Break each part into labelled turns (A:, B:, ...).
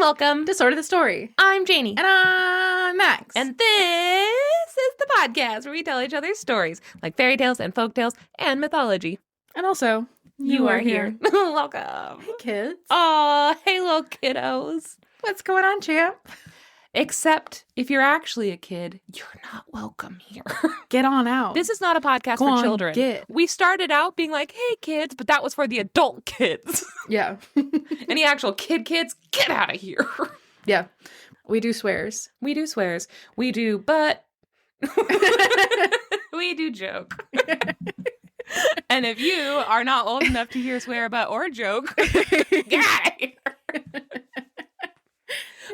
A: welcome to Sort of the Story. I'm Janey.
B: And I'm Max.
A: And this is the podcast where we tell each other stories, like fairy tales and folk tales and mythology.
B: And also,
A: you are here. Welcome.
B: Hey, kids.
A: Aw, hey, little kiddos.
B: What's going on, champ?
A: Except if you're actually a kid, you're not welcome here.
B: Get on out.
A: This is not a podcast for children. We started out being like, hey, kids, but that was for the adult kids.
B: Yeah.
A: Any actual kids, get out of here.
B: Yeah. We do swears.
A: We do swears. We do, but we do joke. And if you are not old enough to hear swear, but, or joke, get out of here.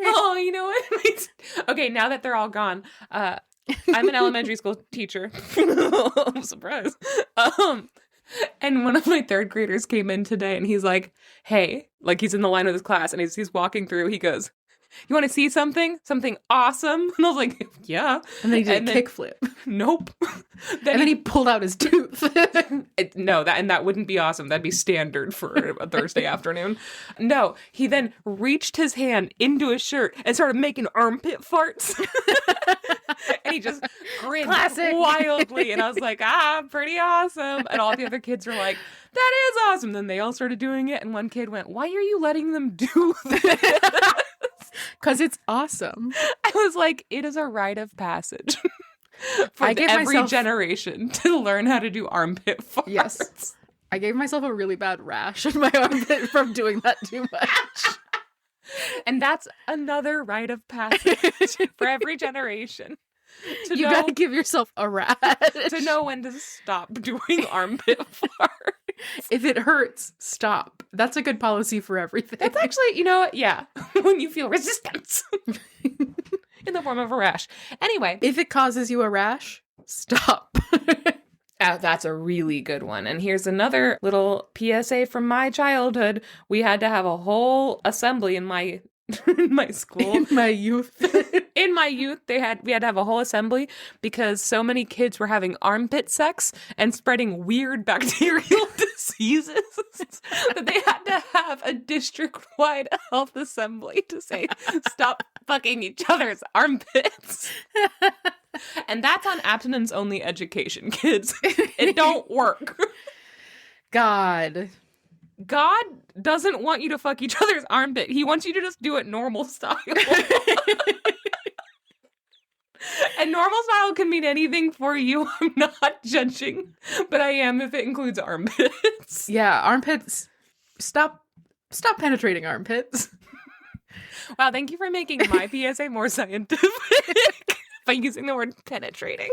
A: Oh, you know what? Okay, now that they're all gone, I'm an elementary school teacher. I'm surprised. And one of my third graders came in today and he's like, hey, like he's in the line with his class and he's walking through. He goes, you want to see something? Something awesome? And I was like, yeah.
B: And then he did a kickflip.
A: Nope.
B: Then he pulled out his tooth.
A: That wouldn't be awesome. That'd be standard for a Thursday afternoon. No, he then reached his hand into his shirt and started making armpit farts. And he just grinned wildly. And I was like, pretty awesome. And all the other kids were like, that is awesome. Then they all started doing it. And one kid went, why are you letting them do this?
B: Because it's awesome.
A: I was like, it is a rite of passage for every generation to learn how to do armpit farts.
B: Yes. I gave myself a really bad rash in my armpit from doing that too much.
A: And that's another rite of passage for every generation.
B: You gotta give yourself a rash.
A: To know when to stop doing armpit farts.
B: If it hurts, stop. That's a good policy for everything.
A: That's actually, yeah. When you feel resistance. In the form of a rash. Anyway.
B: If it causes you a rash, stop.
A: That's a really good one. And here's another little PSA from my childhood. We had to have a whole assembly in my school.
B: In my youth.
A: In my youth, we had to have a whole assembly because so many kids were having armpit sex and spreading weird bacterial diseases that they had to have a district-wide health assembly to say, stop fucking each other's armpits. And that's on abstinence-only education, kids. It don't work.
B: God
A: doesn't want you to fuck each other's armpit. He wants you to just do it normal style. And normal style can mean anything for you. I'm not judging, but I am if it includes armpits.
B: Yeah, armpits. Stop penetrating armpits.
A: Wow, thank you for making my PSA more scientific by using the word penetrating.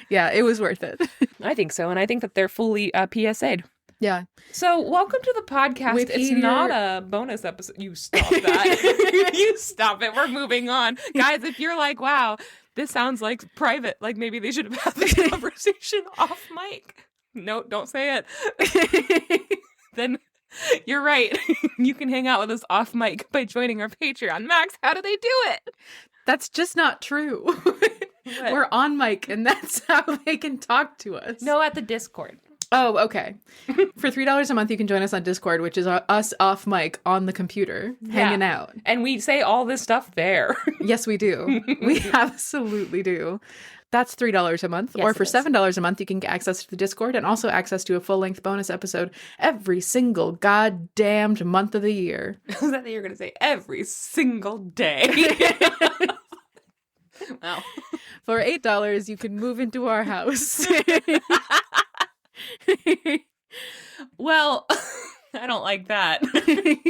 B: Yeah, it was worth it.
A: I think so, and I think that they're fully PSA'd.
B: Yeah.
A: So, welcome to the podcast. It's not a bonus episode. You stop that. You stop it. We're moving on. Guys, if you're like, wow, this sounds like private, like maybe they should have had this conversation off mic. No, don't say it. Then you're right. You can hang out with us off mic by joining our Patreon. Max, how do they do it?
B: That's just not true. We're on mic, and that's how they can talk to us.
A: No, at the Discord.
B: Oh, okay. For $3 a month, you can join us on Discord, which is us off mic on the computer, hanging out.
A: And we say all this stuff there.
B: Yes, we do. We absolutely do. That's $3 a month.
A: Yes,
B: or for $7 a month, you can get access to the Discord and also access to a full-length bonus episode every single goddamned month of the year.
A: Is that you're going to say every single day? Wow.
B: For $8, you can move into our house.
A: Well, I don't like that.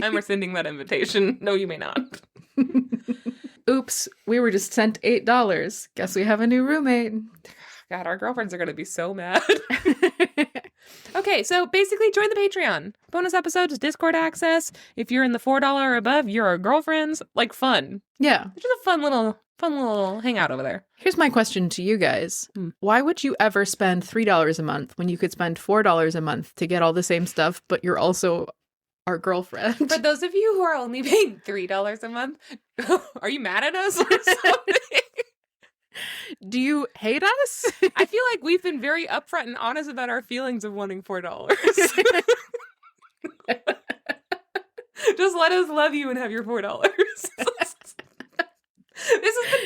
A: I'm rescinding that invitation. No, you may not.
B: Oops, we were just sent $8. Guess we have a new roommate.
A: God, our girlfriends are going to be so mad. Okay, so basically join the Patreon. Bonus episodes, Discord access. If you're in the $4 or above, you're our girlfriends. Like, fun.
B: Yeah.
A: It's just a fun little hangout over there.
B: Here's my question to you guys. Why would you ever spend $3 a month when you could spend $4 a month to get all the same stuff, but you're also our girlfriend?
A: For those of you who are only paying $3 a month, are you mad at us or something?
B: Do you hate us?
A: I feel like we've been very upfront and honest about our feelings of wanting $4. Just let us love you and have your $4.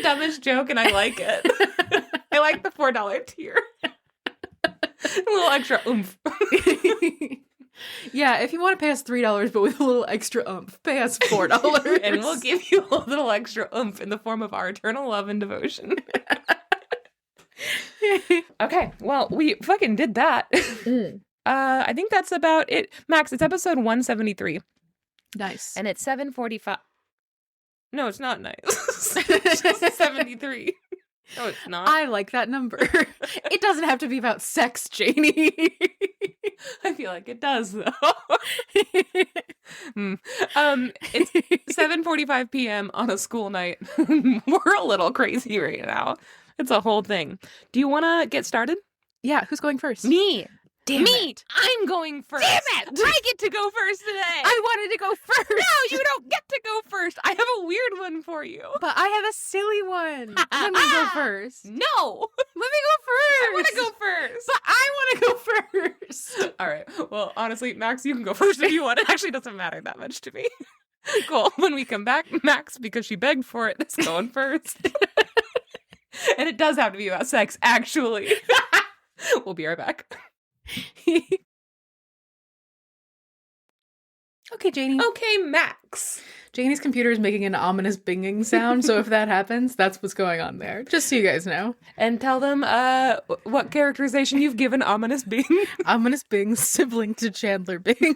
A: dumbest joke, and I like it. I like the $4 tier. A little extra oomph.
B: Yeah, if you want to pay us $3, but with a little extra oomph, pay us $4.
A: And we'll give you a little extra oomph in the form of our eternal love and devotion. Okay, well, we fucking did that. I think that's about it. Max, it's episode 173.
B: Nice.
A: And it's 7:45. No, it's not nice. It's just 73. No, it's not.
B: I like that number. It doesn't have to be about sex, Janey.
A: I feel like it does, though. It's 7:45 p.m. on a school night. We're a little crazy right now. It's a whole thing. Do you want to get started?
B: Yeah, who's going first?
A: Me.
B: Damn
A: Me.
B: it.
A: I'm going first.
B: Damn it.
A: I get to go first today.
B: I wanted to go first.
A: No, you don't get to go first. I have a weird one for you.
B: But I have a silly one. Let me go first.
A: No.
B: Let me go first.
A: I want to go first.
B: But I want to go first.
A: All right. Well, honestly, Max, you can go first if you want. It actually doesn't matter that much to me. Cool. When we come back, Max, because she begged for it, is going first. And it does have to be about sex, actually. We'll be right back.
B: Okay, Janey.
A: Okay, Max.
B: Janey's computer is making an ominous binging sound, so if that happens, that's what's going on there. Just so you guys know.
A: And tell them what characterization you've given Ominous Bing.
B: Ominous Bing, sibling to Chandler Bing.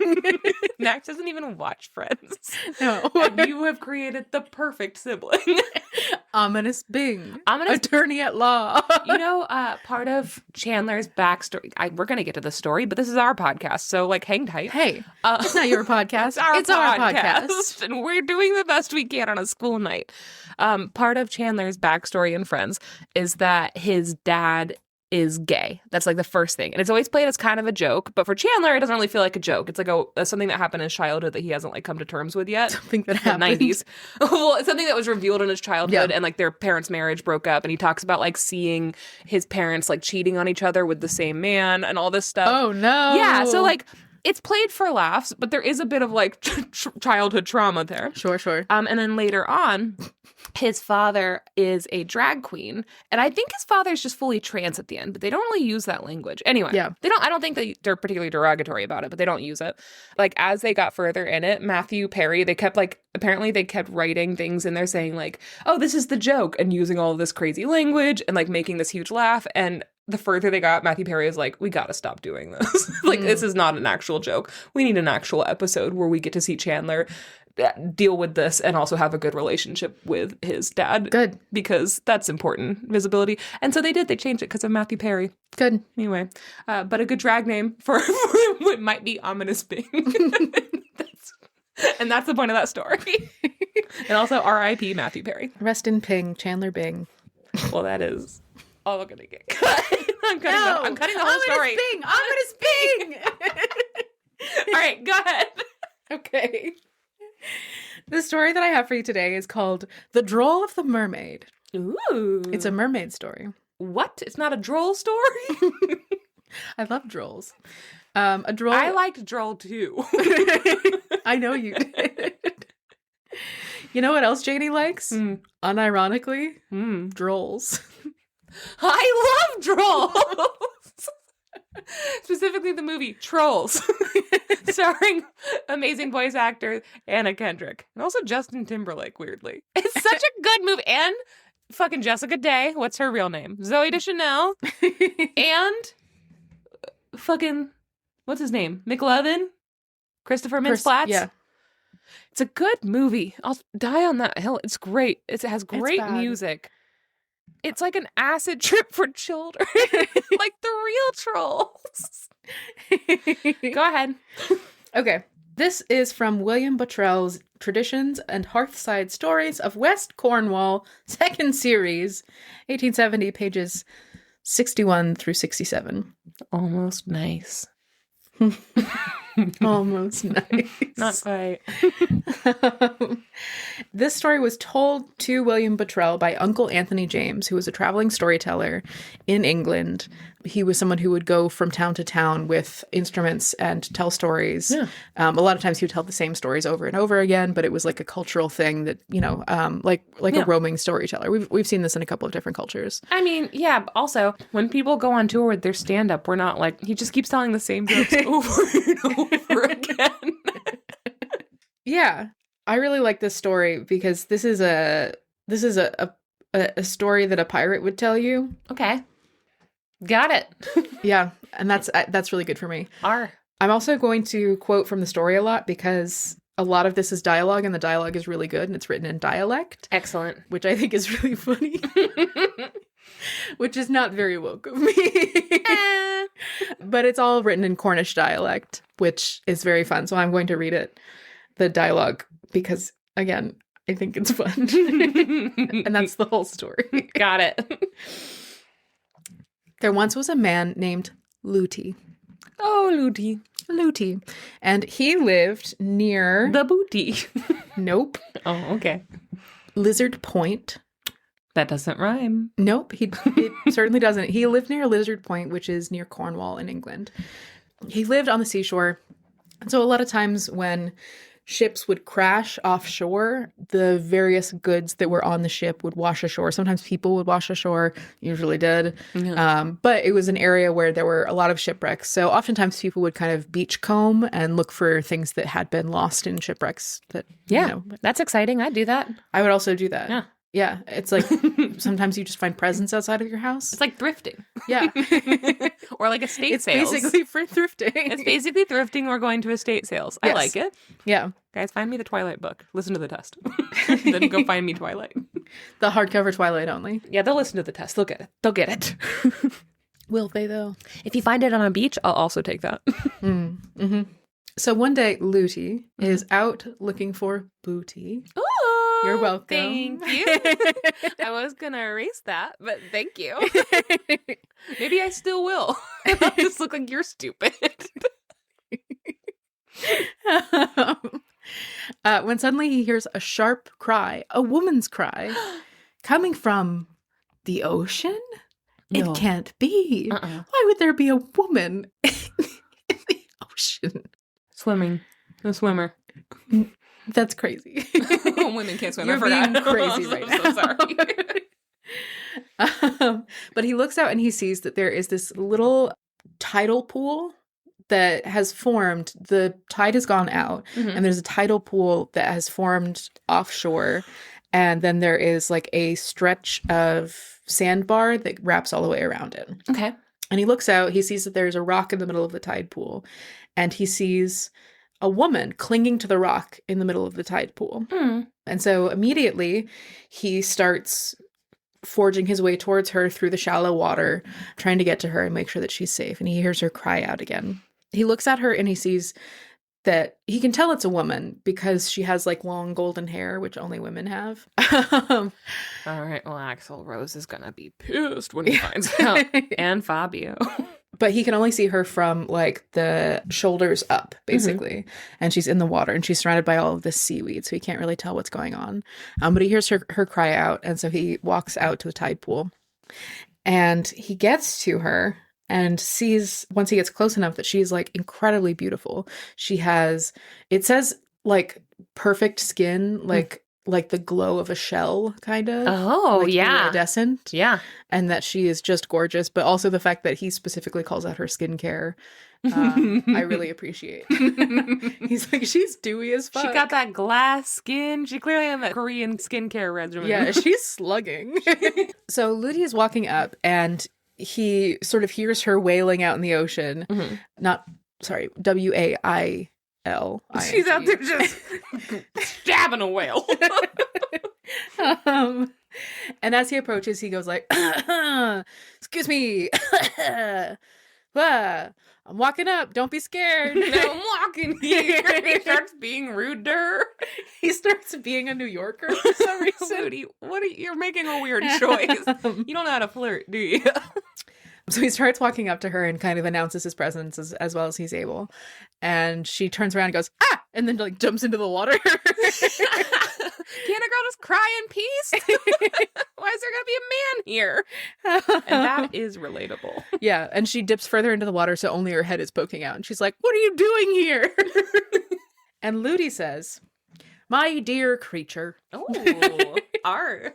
A: Max doesn't even watch Friends.
B: No.
A: And you have created the perfect sibling.
B: Ominous Bing.
A: Ominous
B: Attorney at law.
A: You know, part of Chandler's backstory, we're going to get to the story, but this is our podcast, so, like, hang tight.
B: Hey, it's not your podcast.
A: It's our podcast. And we're doing the best we can on a school night. Part of Chandler's backstory in Friends is that his dad is gay. That's like the first thing. And it's always played as kind of a joke, but for Chandler, it doesn't really feel like a joke. It's like something that happened in his childhood that he hasn't like come to terms with yet.
B: Something that
A: In the
B: happened.
A: 90s. Well, it's something that was revealed in his childhood,
B: Yeah.
A: and like their parents' marriage broke up, and he talks about like seeing his parents like cheating on each other with the same man and all this stuff.
B: Oh, no.
A: Yeah, so like it's played for laughs, but there is a bit of like childhood trauma there.
B: Sure.
A: And then later on, his father is a drag queen, and I think his father is just fully trans at the end, but they don't really use that language. Anyway,
B: Yeah.
A: I don't think they're particularly derogatory about it, but they don't use it. Like as they got further in it, Matthew Perry, apparently they kept writing things in there saying like, oh, this is the joke, and using all of this crazy language and like making this huge laugh. And the further they got, Matthew Perry is like, we gotta stop doing this. Like, this is not an actual joke. We need an actual episode where we get to see Chandler deal with this and also have a good relationship with his dad.
B: Good.
A: Because that's important visibility. And so they did. They changed it because of Matthew Perry.
B: Good.
A: Anyway, but a good drag name for what might be Ominous Bing. And that's the point of that story. And also R.I.P. Matthew Perry.
B: Rest in ping, Chandler Bing.
A: Well, that is all going to get cut. I'm cutting the whole story.
B: Ominous Bing!
A: All right, go ahead.
B: Okay. The story that I have for you today is called The Droll of the Mermaid.
A: Ooh.
B: It's a mermaid story.
A: What? It's not a Droll story?
B: I love drolls. A droll.
A: I liked Droll too.
B: I know you did. You know what else Janey likes? Unironically, drolls.
A: I love Drolls. Specifically the movie Trolls. Starring amazing voice actor Anna Kendrick. And also Justin Timberlake, weirdly. It's such a good movie. And fucking Jessica Day. What's her real name? Zoe Deschanel. And fucking, what's his name? McLovin? Christopher Mintz-Plasse?
B: Yeah.
A: It's a good movie. I'll die on that hill. It's great. It has great
B: bad.
A: music. It's like an acid trip for children. Like the real trolls. Go ahead.
B: Okay. This is from William Buttrell's Traditions and Hearthside Stories of West Cornwall, second series, 1870, pages 61 through 67.
A: Almost nice.
B: Almost nice.
A: Not quite.
B: This story was told to William Buttrell by Uncle Anthony James, who was a traveling storyteller in England He was someone who would go from town to town with instruments and tell stories.
A: Yeah.
B: A lot of times he would tell the same stories over and over again, but it was like a cultural thing that, like
A: Yeah.
B: a roaming storyteller. We've seen this in a couple of different cultures.
A: I mean, yeah, but also, when people go on tour with their stand-up, we're not like, he just keeps telling the same jokes over and over again.
B: Yeah. I really like this story because this is a story that a pirate would tell you.
A: Okay. Got it.
B: Yeah, and that's really good for me.
A: R.
B: I'm also going to quote from the story a lot because a lot of this is dialogue, and the dialogue is really good, and it's written in dialect.
A: Excellent.
B: Which I think is really funny. Which is not very woke of me. But it's all written in Cornish dialect, which is very fun. So I'm going to read it, the dialogue, because, again, I think it's fun. And that's the whole story.
A: Got it.
B: There once was a man named Looty.
A: Oh, Looty.
B: Looty. And he lived near...
A: The booty.
B: Nope.
A: Oh, okay.
B: Lizard Point.
A: That doesn't rhyme.
B: Nope, it certainly doesn't. He lived near Lizard Point, which is near Cornwall in England. He lived on the seashore. And so a lot of times when ships would crash offshore, the various goods that were on the ship would wash ashore. Sometimes people would wash ashore, usually did.
A: Yeah.
B: But it was an area where there were a lot of shipwrecks. So oftentimes people would kind of beachcomb and look for things that had been lost in shipwrecks. That,
A: Yeah, that's exciting. I'd do that.
B: I would also do that.
A: Yeah.
B: Yeah, it's like sometimes you just find presents outside of your house.
A: It's like thrifting.
B: Yeah.
A: Or like estate
B: It's
A: sales.
B: basically for thrifting.
A: It's basically thrifting or going to estate sales. I
B: Yes.
A: like it.
B: Yeah.
A: Guys, find me the Twilight book. Listen to the test. Then go find me Twilight.
B: The hardcover Twilight only.
A: Yeah, they'll listen to the test. They'll get it. They'll get it.
B: Will they, though?
A: If you find it on a beach, I'll also take that.
B: Mm-hmm. So one day, Looty is out looking for booty.
A: Ooh,
B: You're welcome.
A: Thank you. I was going to erase that, but thank you. Maybe I still will. I'll just look like you're stupid.
B: When suddenly he hears a sharp cry, a woman's cry, coming from the ocean?
A: No.
B: It can't be.
A: Uh-uh.
B: Why would there be a woman in the ocean?
A: Swimming. A swimmer.
B: That's crazy.
A: Women can't swim.
B: You're
A: I forgot.
B: being crazy right
A: I'm
B: now.
A: so sorry.
B: But he looks out and he sees that there is this little tidal pool that has formed. The tide has gone out, and there's a tidal pool that has formed offshore. And then there is like a stretch of sandbar that wraps all the way around it.
A: Okay.
B: And he looks out, he sees that there's a rock in the middle of the tide pool, and he sees a woman clinging to the rock in the middle of the tide pool.
A: Mm.
B: And so immediately he starts forging his way towards her through the shallow water, trying to get to her and make sure that she's safe. And he hears her cry out again. He looks at her and he sees that he can tell it's a woman because she has like long golden hair, which only women have.
A: All right. Well, Axl Rose is going to be pissed when he finds out. And Fabio.
B: But he can only see her from like the shoulders up, basically. And she's in the water and she's surrounded by all of this seaweed. So he can't really tell what's going on. But he hears her cry out. And so he walks out to the tide pool and he gets to her and sees, once he gets close enough, that she's like incredibly beautiful. She has, it says like perfect skin, like the glow of a shell, kind of.
A: Oh,
B: like
A: yeah.
B: Iridescent.
A: Yeah.
B: And that she is just gorgeous, but also the fact that he specifically calls out her skincare, I really appreciate. He's like, she's dewy as fuck.
A: She got that glass skin. She clearly had that Korean skincare regimen.
B: Yeah, she's slugging. So Ludi is walking up and he sort of hears her wailing out in the ocean. W-A-I-L.
A: She's out there just stabbing a whale.
B: And as he approaches, he goes like, excuse me. I'm walking up. Don't be scared.
A: No, I'm walking here. He starts being rude to her.
B: He starts being a New Yorker for some reason.
A: Moody, you're making a weird choice. You don't know how to flirt, do you?
B: So he starts walking up to her and kind of announces his presence as well as he's able. And she turns around and goes, And then like jumps into the water.
A: Can't a girl just cry in peace? Why is there gonna be a man here? And that is relatable.
B: Yeah, and she dips further into the water so only her head is poking out. And she's like, what are you doing here? And Ludi says, my dear creature.
A: Oh, R.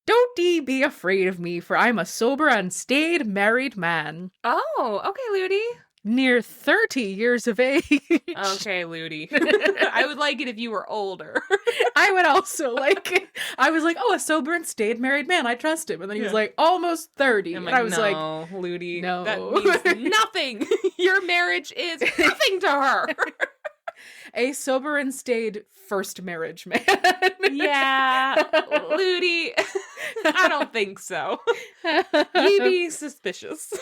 B: Don't ye be afraid of me, for I'm a sober and staid married man.
A: Oh, okay, Ludi.
B: Near 30 years of age.
A: Okay, Ludi. I would like it if you were older.
B: I would also I was like, oh, a sober and staid married man. I trust him. And then he was like, almost 30.
A: I'm
B: And I was like,
A: no, Ludi.
B: no.
A: That means nothing. Your marriage is nothing to her.
B: A sober and staid first marriage man.
A: Yeah, Ludi. I don't think so. You be suspicious.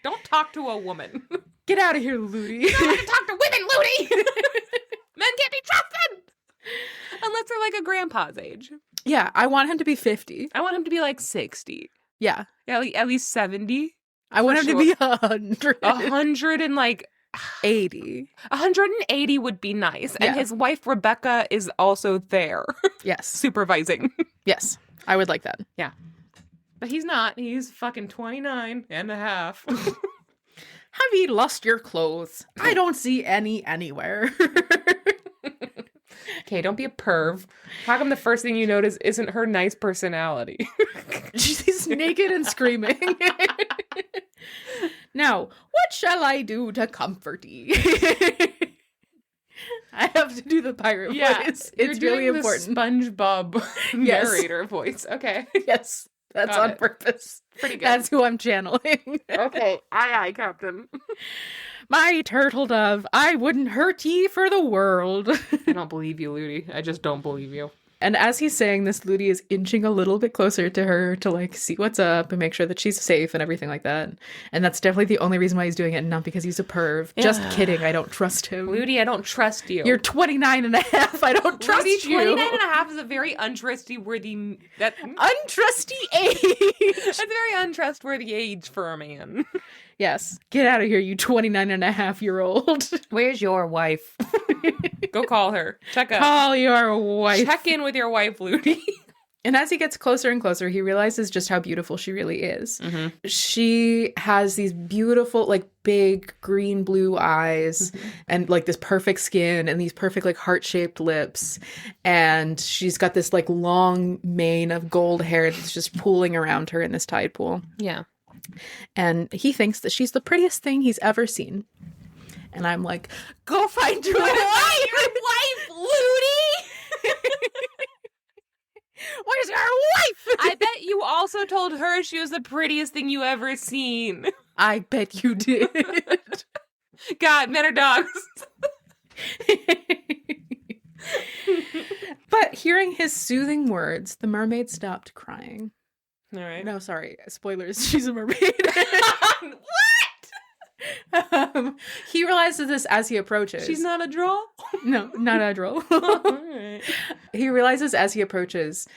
A: Don't talk to a woman.
B: Get out of here, Ludi.
A: You don't have to talk to women, Ludi. Men can't be trusted. Unless they're like a grandpa's age.
B: Yeah, I want him to be 50.
A: I want him to be like 60.
B: Yeah.
A: Yeah, like at least 70.
B: I want him to be 100.
A: 100 and like
B: 80.
A: 180 would be nice. And
B: Yeah.
A: his wife, Rebecca, is also there.
B: Yes.
A: Supervising.
B: Yes. I would like that.
A: Yeah. But he's not. He's fucking 29 and a half.
B: Have ye lost your clothes? I don't see any anywhere.
A: Okay, don't be a perv. How come the first thing you notice isn't her nice personality?
B: She's naked and screaming. Now, what shall I do to comfort ye? I have to do the pirate voice. It's really important.
A: The SpongeBob
B: Yes.
A: narrator voice. Okay.
B: Yes, that's
A: Got
B: on
A: it.
B: purpose.
A: Pretty good.
B: That's who I'm channeling.
A: Okay. Aye, Captain.
B: My turtle dove, I wouldn't hurt ye for the world.
A: I don't believe you, Ludi. I just don't believe you.
B: And as he's saying this, Ludi is inching a little bit closer to her to like see what's up and make sure that she's safe and everything like that. And that's definitely the only reason why he's doing it, not because he's a perv. Just
A: Yeah.
B: kidding, I don't trust him.
A: Ludi, I don't trust you.
B: You're 29 and a half, I don't trust
A: Ludi,
B: you.
A: 29 and a half is a very untrustworthy
B: Untrusty age.
A: That's a very untrustworthy age for a man.
B: Yes, get out of here, you 29 and a half year old.
A: Where's your wife? Go call her. Check up.
B: Call your wife.
A: Check in with your wife, Ludi.
B: And as he gets closer and closer, he realizes just how beautiful she really is.
A: Mm-hmm.
B: She has these beautiful, like, big green blue eyes and, like, this perfect skin and these perfect, like, heart-shaped lips. And she's got this, like, long mane of gold hair that's just pooling around her in this tide pool.
A: Yeah.
B: And he thinks that she's the prettiest thing he's ever seen. And I'm like, go find your wife!
A: Your wife, Ludi!
B: Where's your wife?
A: I bet you also told her she was the prettiest thing you ever seen.
B: I bet you did.
A: God, men are dogs.
B: But hearing his soothing words, the mermaid stopped crying.
A: All right.
B: No, sorry. Spoilers. She's a mermaid.
A: What?
B: He realizes this as he approaches.
A: She's not a Droll?
B: No, not a Droll.
A: Alright.
B: He realizes as he approaches,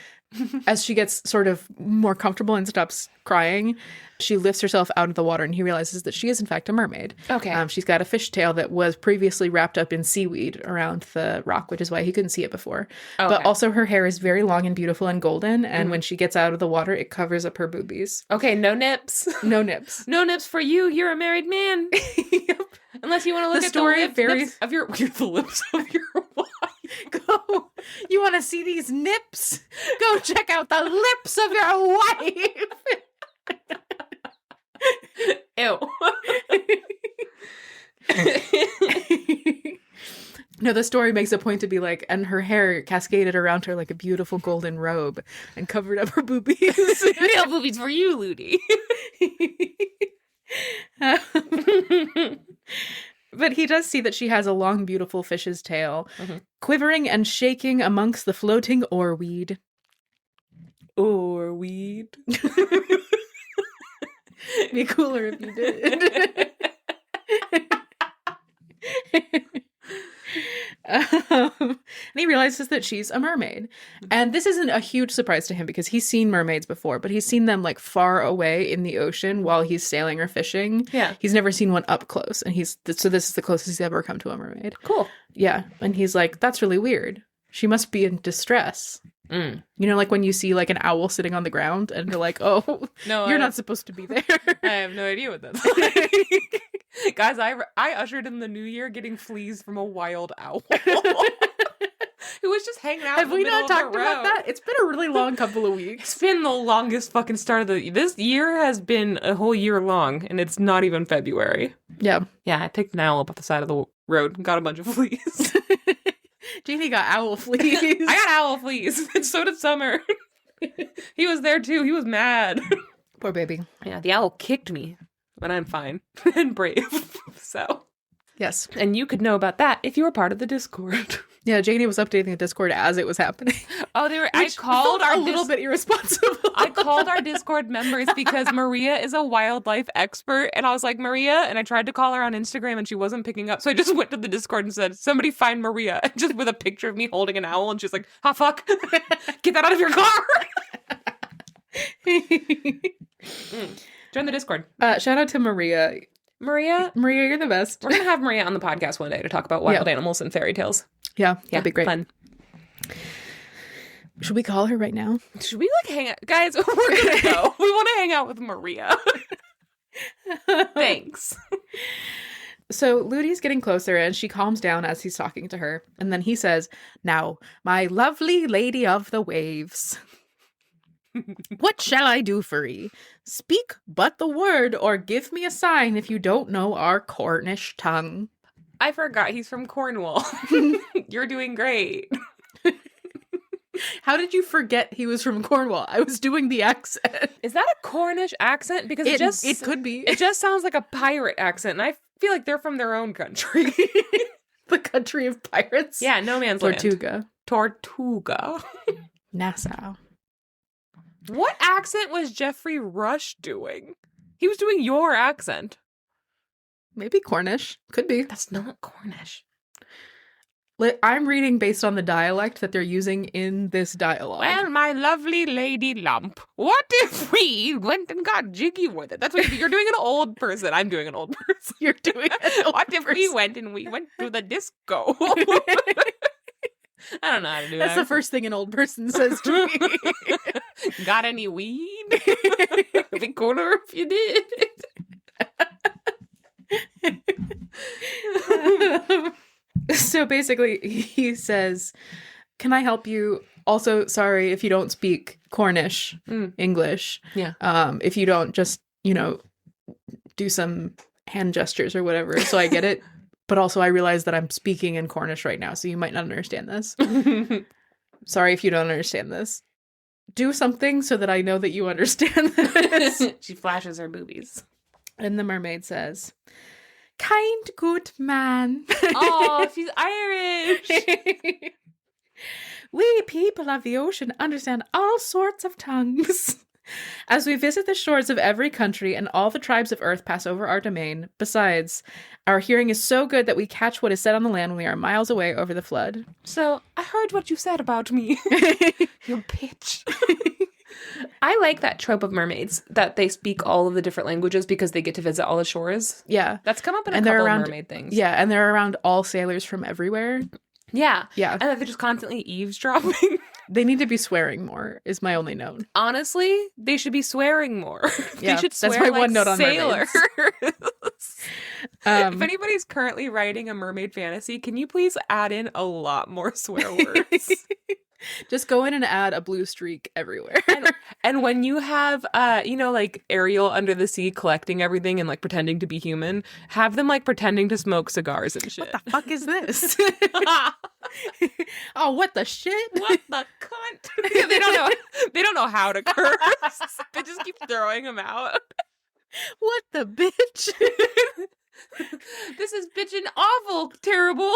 B: as she gets sort of more comfortable and stops crying, she lifts herself out of the water and he realizes that she is in fact a mermaid.
A: Okay.
B: She's got a fishtail that was previously wrapped up in seaweed around the rock, which is why he couldn't see it before.
A: Okay.
B: But also her hair is very long and beautiful and golden, and when she gets out of the water, it covers up her boobies.
A: Okay, no nips.
B: No nips.
A: No nips for you. You're a married man.
B: Yep.
A: Unless you want to look
B: The
A: at
B: story
A: the lips,
B: varies-
A: nips of your the lips of your wife.
B: Go. You want to see these nips? Go check out the lips of your wife.
A: Ew.
B: No, the story makes a point to be like, and her hair cascaded around her like a beautiful golden robe and covered up her boobies.
A: Real boobies for you, Ludi.
B: But he does see that she has a long, beautiful fish's tail, quivering and shaking amongst the floating oarweed.
A: Oarweed.
B: Be cooler if you did. And he realizes that she's a mermaid. And this isn't a huge surprise to him because he's seen mermaids before, but he's seen them like far away in the ocean while he's sailing or fishing.
A: Yeah.
B: He's never seen one up close. And so this is the closest he's ever come to a mermaid.
A: Cool.
B: Yeah. And he's like, that's really weird. She must be in distress.
A: Mm.
B: You know, like when you see like an owl sitting on the ground and you're like, oh,
A: No,
B: you're not supposed to be there.
A: I have no idea what that's like. Guys, I ushered in the new year getting fleas from a wild owl. Who was just hanging out
B: Have
A: in the
B: we
A: middle
B: not
A: of
B: talked
A: the
B: about
A: road.
B: that? It's been a really long couple of
A: It's
B: weeks.
A: been the longest fucking start of this year has been a whole year long, and it's not even February.
B: Yeah.
A: Yeah, I picked an owl up at the side of the road and got a bunch of fleas.
B: Jeannie got owl fleas.
A: I got owl fleas, and so did Summer. He was there too. He was mad.
B: Poor baby.
A: Yeah, the owl kicked me, but I'm fine and brave. So,
B: Yes.
A: and you could know about that if you were part of the Discord.
B: Yeah, Janie was updating the Discord as it was happening.
A: Oh, they were.
B: Which
A: I called
B: felt
A: our
B: a little bit irresponsible.
A: I called our Discord members because Maria is a wildlife expert, and I was like, Maria, and I tried to call her on Instagram, and she wasn't picking up, so I just went to the Discord and said, somebody find Maria, and just with a picture of me holding an owl, and she's like, ah, fuck, get that out of your car. Join the Discord.
B: Shout out to Maria.
A: Maria,
B: Maria, you're the best.
A: we're gonna have Maria on the podcast one day to talk about wild animals and fairy tales.
B: Yeah,
A: Yeah,
B: that'd be great.
A: Fun.
B: Should we call her right now?
A: Should we like hang out, guys? We're gonna go. We want to hang out with Maria. Thanks.
B: So Ludi's getting closer and she calms down as he's talking to her. And then he says, now, my lovely lady of the waves, what shall I do for ye? Speak but the word or give me a sign if you don't know our Cornish tongue.
A: I forgot he's from Cornwall. You're doing great.
B: How did you forget he was from Cornwall? I was doing the accent.
A: Is that a Cornish accent? Because
B: It could be.
A: It just sounds like a pirate accent, and I feel like they're from their own country.
B: The country of pirates.
A: Yeah, no man's land.
B: Tortuga. Nassau.
A: What accent was Jeffrey Rush doing? He was doing your accent.
B: Maybe Cornish. Could be.
A: That's not Cornish.
B: I'm reading based on the dialect that they're using in this dialogue.
A: Well, my lovely lady lump, what if we went and got jiggy with it? That's what you're doing, an old person. I'm doing an old person.
B: You're doing
A: What if we went to the disco? I don't know how to do that.
B: That's the first thing an old person says to me.
A: Got any weed? Be cooler if you did.
B: So basically, he says, can I help you? Also, sorry if you don't speak Cornish, English.
A: Yeah.
B: If you don't just, do some hand gestures or whatever. So I get it. But also I realize that I'm speaking in Cornish right now, so you might not understand this. Sorry if you don't understand this. Do something so that I know that you understand this.
A: She flashes her boobies.
B: And the mermaid says, kind good man.
A: Oh, she's Irish.
B: We people of the ocean understand all sorts of tongues. As we visit the shores of every country and all the tribes of earth pass over our domain, besides, our hearing is so good that we catch what is said on the land when we are miles away over the flood.
A: So, I heard what you said about me. You bitch. I like that trope of mermaids, that they speak all of the different languages because they get to visit all the shores.
B: Yeah.
A: That's come up in a
B: And
A: couple
B: they're
A: of
B: around-
A: mermaid things.
B: Yeah, and they're around all sailors from everywhere.
A: Yeah.
B: Yeah.
A: And that they're just constantly eavesdropping.
B: They need to be swearing more, is my only note.
A: Honestly, they should be swearing more.
B: Yeah,
A: They should
B: that's
A: swear
B: my
A: like
B: one note on
A: sailors.
B: mermaids.
A: If anybody's currently writing a mermaid fantasy, can you please add in a lot more swear words?
B: Just go in and add a blue streak everywhere.
A: And when you have, like Ariel under the sea collecting everything and like pretending to be human, have them like pretending to smoke cigars and shit.
B: What the fuck is this? Oh, what the shit?
A: What the cunt? They don't know. They don't know how to curse. They just keep throwing them out.
B: What the bitch?
A: This is bitchin' awful, terrible.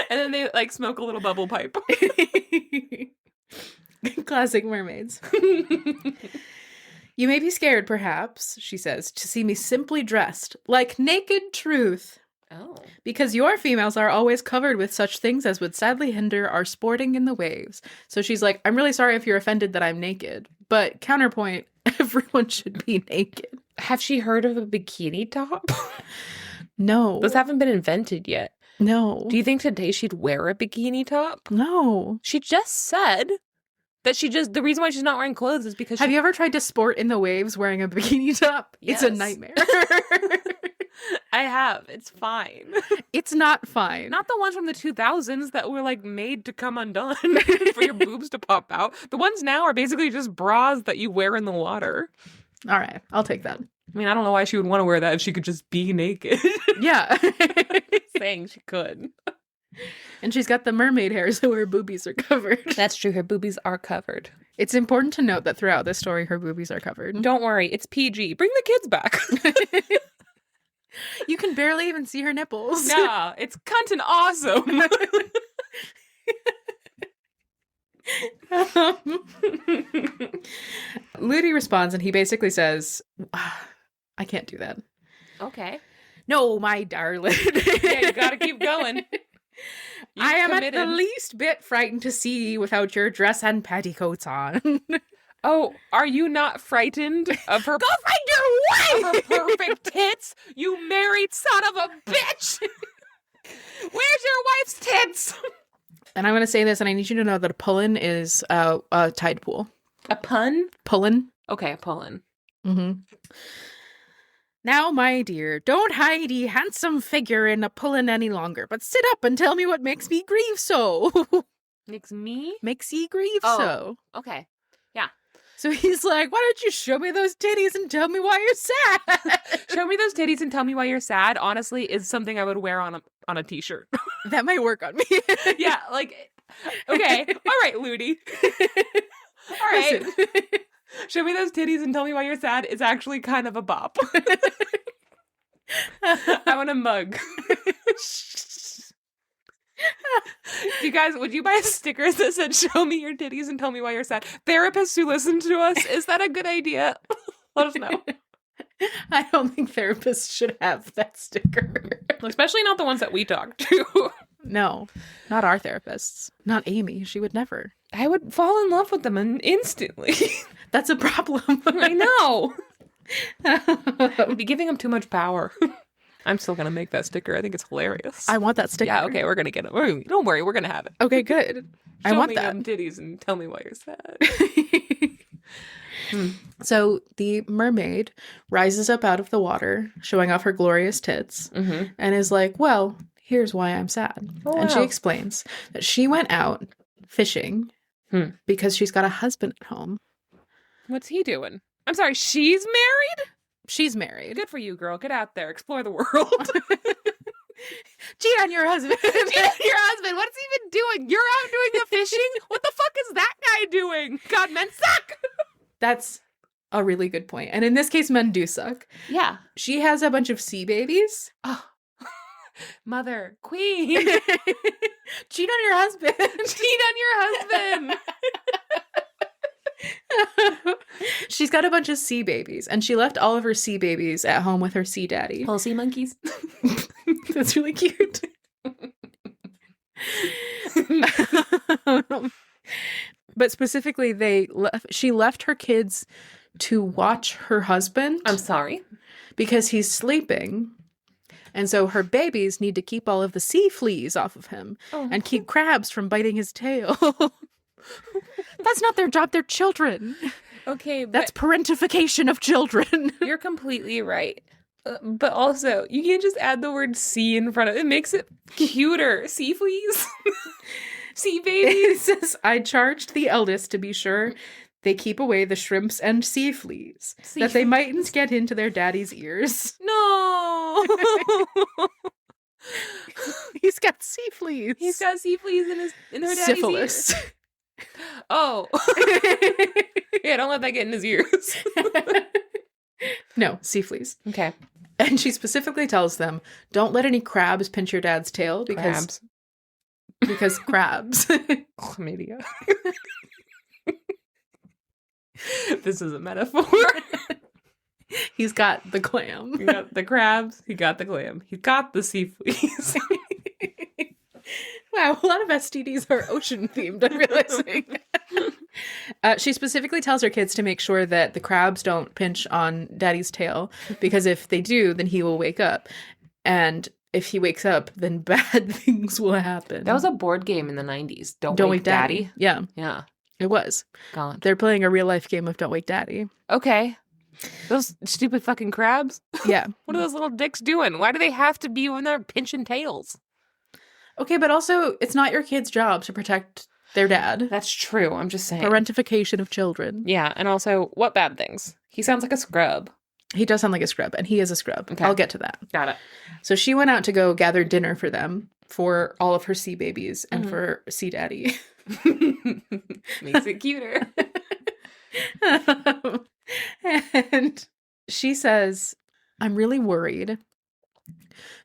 A: And then they like smoke a little bubble pipe.
B: Classic mermaids. You may be scared, perhaps, she says, to see me simply dressed like naked truth.
A: Oh.
B: Because your females are always covered with such things as would sadly hinder our sporting in the waves. So she's like, I'm really sorry if you're offended that I'm naked. But counterpoint, everyone should be naked.
A: Have she heard of a bikini top?
B: No.
A: Those haven't been invented yet.
B: No.
A: Do you think today she'd wear a bikini top?
B: No.
A: She just said that the reason why she's not wearing clothes is because
B: Have you ever tried to sport in the waves wearing a bikini top?
A: Yes.
B: It's a nightmare.
A: I have. It's fine.
B: It's not fine.
A: Not the ones from the 2000s that were like made to come undone for your boobs to pop out. The ones now are basically just bras that you wear in the water.
B: All right, I'll take that.
A: I mean, I don't know why she would want to wear that if she could just be naked.
B: Yeah.
A: Saying she could.
B: And she's got the mermaid hair, so her boobies are covered.
A: That's true. Her boobies are covered.
B: It's important to note that throughout this story, her boobies are covered.
A: Don't worry. It's PG. Bring the kids back.
B: You can barely even see her nipples.
A: Nah, it's cunt and awesome.
B: Ludi responds and he basically says, I can't do that.
A: Okay.
B: No, my darling.
A: Yeah, you gotta keep going.
B: I am
A: committed.
B: at the least bit frightened to see you without your dress and petticoats on.
A: Oh, are you not frightened of her?
B: Go find your
A: Of her
B: wife!
A: perfect tits, you married son of a bitch! Where's your wife's tits?
B: And I'm going to say this, and I need you to know that a pullin is a tide pool.
A: A pun?
B: Pullin.
A: Okay, a pullin.
B: Mm-hmm. Now, my dear, don't hide ye handsome figure in a pullin any longer, but sit up and tell me what makes me grieve so.
A: Makes me?
B: Makes ye grieve
A: Oh.
B: so.
A: Okay.
B: So he's like, why don't you show me those titties and tell me why you're sad?
A: Show me those titties and tell me why you're sad, honestly, is something I would wear on a t-shirt.
B: That might work on me.
A: Yeah, like, okay. All right, Ludi. All right.
B: Listen.
A: Show me those titties and tell me why you're sad is actually kind of a bop. I want a mug. You guys, would you buy stickers that said, show me your titties and tell me why you're sad? Therapists who listen to us, is that a good idea? Let us know.
B: I don't think therapists should have that sticker.
A: Especially not the ones that we talk to.
B: No, not our therapists. Not Amy. She would never.
A: I would fall in love with them instantly.
B: That's a problem.
A: I know. I'd be giving them too much power. I'm still going to make that sticker. I think it's hilarious.
B: I want that sticker.
A: Yeah, okay, we're going to get it. Don't worry, we're going to have it.
B: Okay, good. I
A: Show
B: want
A: me
B: that.
A: them titties and tell me why you're sad.
B: So the mermaid rises up out of the water, showing off her glorious tits, and is like, well, here's why I'm sad.
A: Oh,
B: and she
A: wow.
B: explains that she went out fishing because she's got a husband at home.
A: What's he doing? I'm sorry, she's married?
B: She's married.
A: Good for you, girl. Get out there. Explore the world.
B: Cheat on your husband.
A: Your husband, what's he even doing? You're out doing the fishing? What the fuck is that guy doing? God, men suck!
B: That's a really good point. And in this case, men do suck.
A: Yeah.
B: She has a bunch of sea babies.
A: Oh. Mother, queen.
B: Cheat on your husband.
A: Cheat on your husband.
B: She's got a bunch of sea babies, and she left all of her sea babies at home with her sea daddy.
A: Little sea monkeys.
B: That's really cute. But specifically, she left her kids to watch her husband.
A: I'm sorry.
B: Because he's sleeping. And so her babies need to keep all of the sea fleas off of him and keep crabs from biting his tail. That's not their job. They're children.
A: Okay, but
B: That's parentification of children.
A: you're completely right. But also, you can't just add the word sea in front of it. It makes it cuter. Sea fleas? Sea
B: It
A: babies?
B: says, I charged the eldest to be sure they keep away the shrimps and sea fleas, that they mightn't get into their daddy's ears.
A: No!
B: He's got sea fleas.
A: He's got sea fleas in her daddy's
B: syphilis.
A: ears. Oh. Yeah, don't let that get in his ears.
B: No, sea fleas.
A: Okay.
B: And she specifically tells them, don't let any crabs pinch your dad's tail because crabs.
A: Chlamydia. This is a metaphor.
B: He's got the clam.
A: He got the crabs. He got the clam. He got the sea fleas.
B: Wow, a lot of STDs are ocean themed, I'm realizing. She specifically tells her kids to make sure that the crabs don't pinch on Daddy's tail, because if they do, then he will wake up. And if he wakes up, then bad things will happen.
A: That was a board game in the 90s. Don't Wake Daddy.
B: Yeah.
A: Yeah.
B: It was.
A: God.
B: They're playing a real life game of Don't Wake Daddy.
A: Okay. Those stupid fucking crabs.
B: Yeah.
A: What are those little dicks doing? Why do they have to be when they're pinching tails?
B: Okay, but also, it's not your kid's job to protect their dad.
A: That's true. I'm just saying.
B: Parentification of children.
A: Yeah, and also, what bad things? He sounds like a scrub.
B: He does sound like a scrub, and he is a scrub.
A: Okay.
B: I'll get to that.
A: Got it.
B: So she went out to go gather dinner for them, for all of her sea babies, and for Sea Daddy.
A: Makes it cuter.
B: And she says, I'm really worried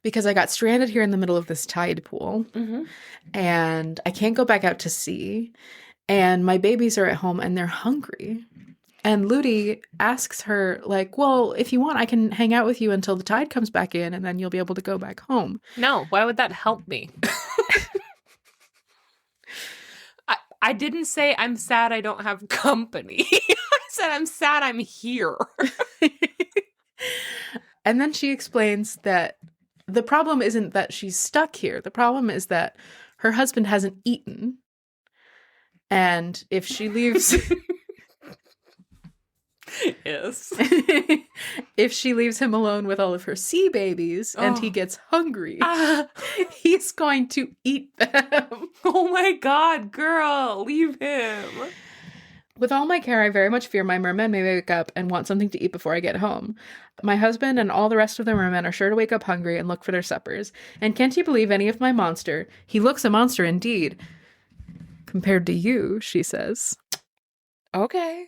B: because I got stranded here in the middle of this tide pool, and I can't go back out to sea, and my babies are at home and they're hungry. And Ludi asks her, like, well, if you want, I can hang out with you until the tide comes back in, and then you'll be able to go back home.
A: No, why would that help me? I didn't say I'm sad I don't have company. I said I'm sad I'm here.
B: And then she explains that the problem isn't that she's stuck here. The problem is that her husband hasn't eaten. And if she leaves...
A: Yes.
B: If she leaves him alone with all of her sea babies and he gets hungry, he's going to eat them.
A: Oh my God, girl, leave him.
B: With all my care, I very much fear my mermen may wake up and want something to eat before I get home. My husband and all the rest of the mermen are sure to wake up hungry and look for their suppers. And can't you believe any of my monster? He looks a monster indeed. Compared to you, she says.
A: Okay.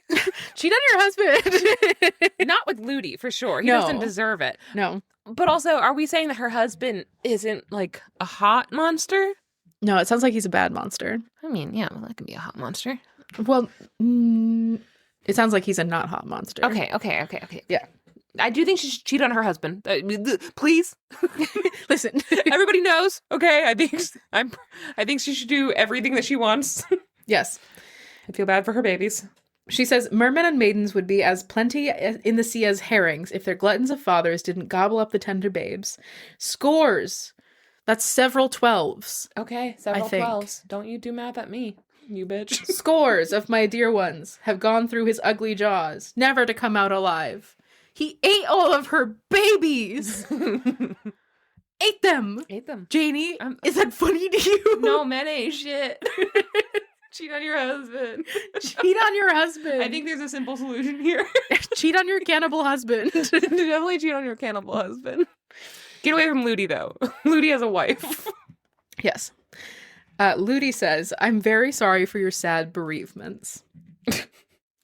B: Cheat on your husband.
A: Not with Ludi, for sure. He
B: No.
A: doesn't deserve it.
B: No.
A: But also, are we saying that her husband isn't, like, a hot monster?
B: No, it sounds like he's a bad monster.
A: I mean, yeah, well, that could be a hot monster.
B: Well, it sounds like he's a not hot monster.
A: Okay.
B: Yeah.
A: I do think she should cheat on her husband. Please.
B: Listen.
A: Everybody knows. Okay, I think she should do everything that she wants.
B: Yes.
A: I feel bad for her babies.
B: She says, mermen and maidens would be as plenty in the sea as herrings if their gluttons of fathers didn't gobble up the tender babes. Scores. That's several 12s.
A: Okay, several
B: I think.
A: 12s. Don't you do math at me, you bitch.
B: Scores of my dear ones have gone through his ugly jaws, never to come out alive. He ate all of her babies. Ate them. Janey, is that funny to you?
A: No, men ain't shit. Cheat on your husband.
B: Cheat on your husband.
A: I think there's a simple solution here.
B: Cheat on your cannibal husband.
A: Definitely cheat on your cannibal husband. Get away from Ludi, though. Ludi has a wife.
B: Yes. Ludi says, I'm very sorry for your sad bereavements.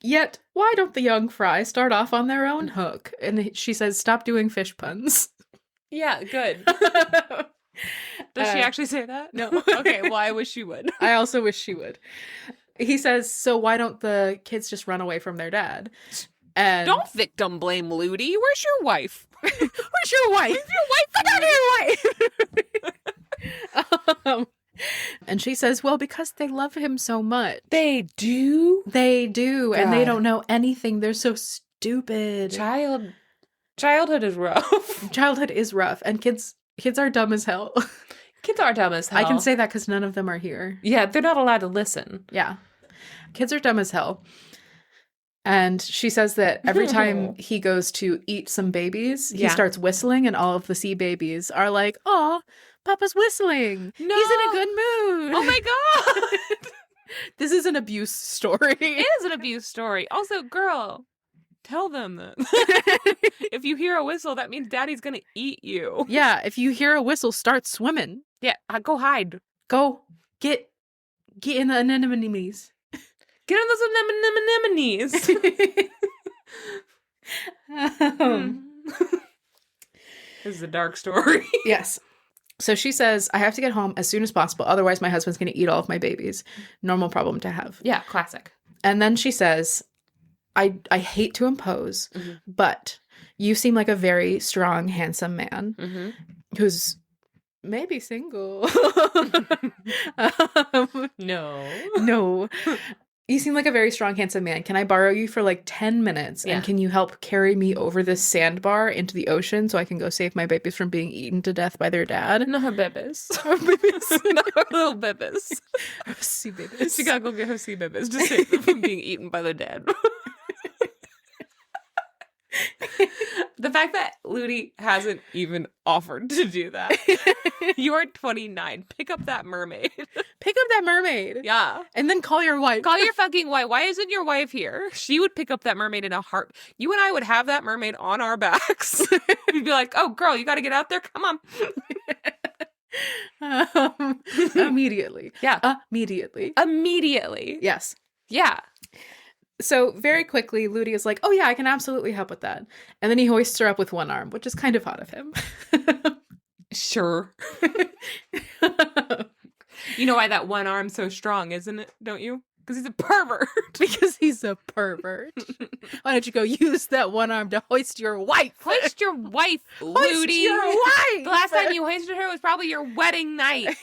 B: Yet, why don't the young fry start off on their own hook? And she says, stop doing fish puns.
A: Yeah, good. Does she actually say that?
B: No.
A: Okay, well, I wish she would.
B: I also wish she would. He says, so why don't the kids just run away from their dad? And
A: don't victim blame Ludi. Where's your wife?
B: Where's your wife?
A: Where's your wife?
B: And she says, well, because they love him so much.
A: They do?
B: They do.
A: God.
B: And they don't know anything. They're so stupid.
A: Childhood is rough.
B: Childhood is rough. And kids are dumb as hell.
A: Kids are dumb as hell.
B: I can say that because none of them are here.
A: Yeah, they're not allowed to listen.
B: Yeah. Kids are dumb as hell. And she says that every time he goes to eat some babies, he starts whistling, and all of the sea babies are like, "Oh, Papa's whistling.
A: No.
B: He's in a good mood."
A: Oh my God.
B: This is an abuse story.
A: It is an abuse story. Also, girl, tell them that. If you hear a whistle, that means Daddy's going to eat you.
B: Yeah, if you hear a whistle, start swimming.
A: Yeah, go hide.
B: Go get in the anemones.
A: Get on those anemones. This is a dark story.
B: Yes. So she says, I have to get home as soon as possible. Otherwise, my husband's going to eat all of my babies. Normal problem to have.
A: Yeah, classic.
B: And then she says, I hate to impose, but You seem like a very strong, handsome man
A: Mm-hmm.
B: who's maybe single.
A: No.
B: No. You seem like a very strong, handsome man. Can I borrow you for like 10 minutes?
A: Yeah.
B: And can you help carry me over this sandbar into the ocean so I can go save my babies from being eaten to death by their dad?
A: Not her babies.
B: Her babies.
A: Not her little babies.
B: Sea babies.
A: She gotta go get her sea babies to save them from being eaten by their dad. The fact that Ludi hasn't even offered to do that. You are 29. Pick up that mermaid.
B: Pick up that mermaid.
A: Yeah.
B: And then call your wife.
A: Call your fucking wife. Why isn't your wife here? She would pick up that mermaid in a heart. You and I would have that mermaid on our backs. We'd be like, oh, girl, you got to get out there. Come on.
B: Immediately.
A: Yeah.
B: Immediately.
A: Immediately.
B: Yes.
A: Yeah.
B: So very quickly, Ludi is like, oh yeah, I can absolutely help with that. And then he hoists her up with one arm, which is kind of hot of him.
A: Sure. You know why that one arm's so strong, isn't it? Don't you? Because he's a pervert.
B: Because he's a pervert. Why don't you go use that one arm to hoist your wife?
A: Hoist your wife,
B: Hoist
A: Ludi.
B: your wife!
A: The last time you hoisted her was probably your wedding night.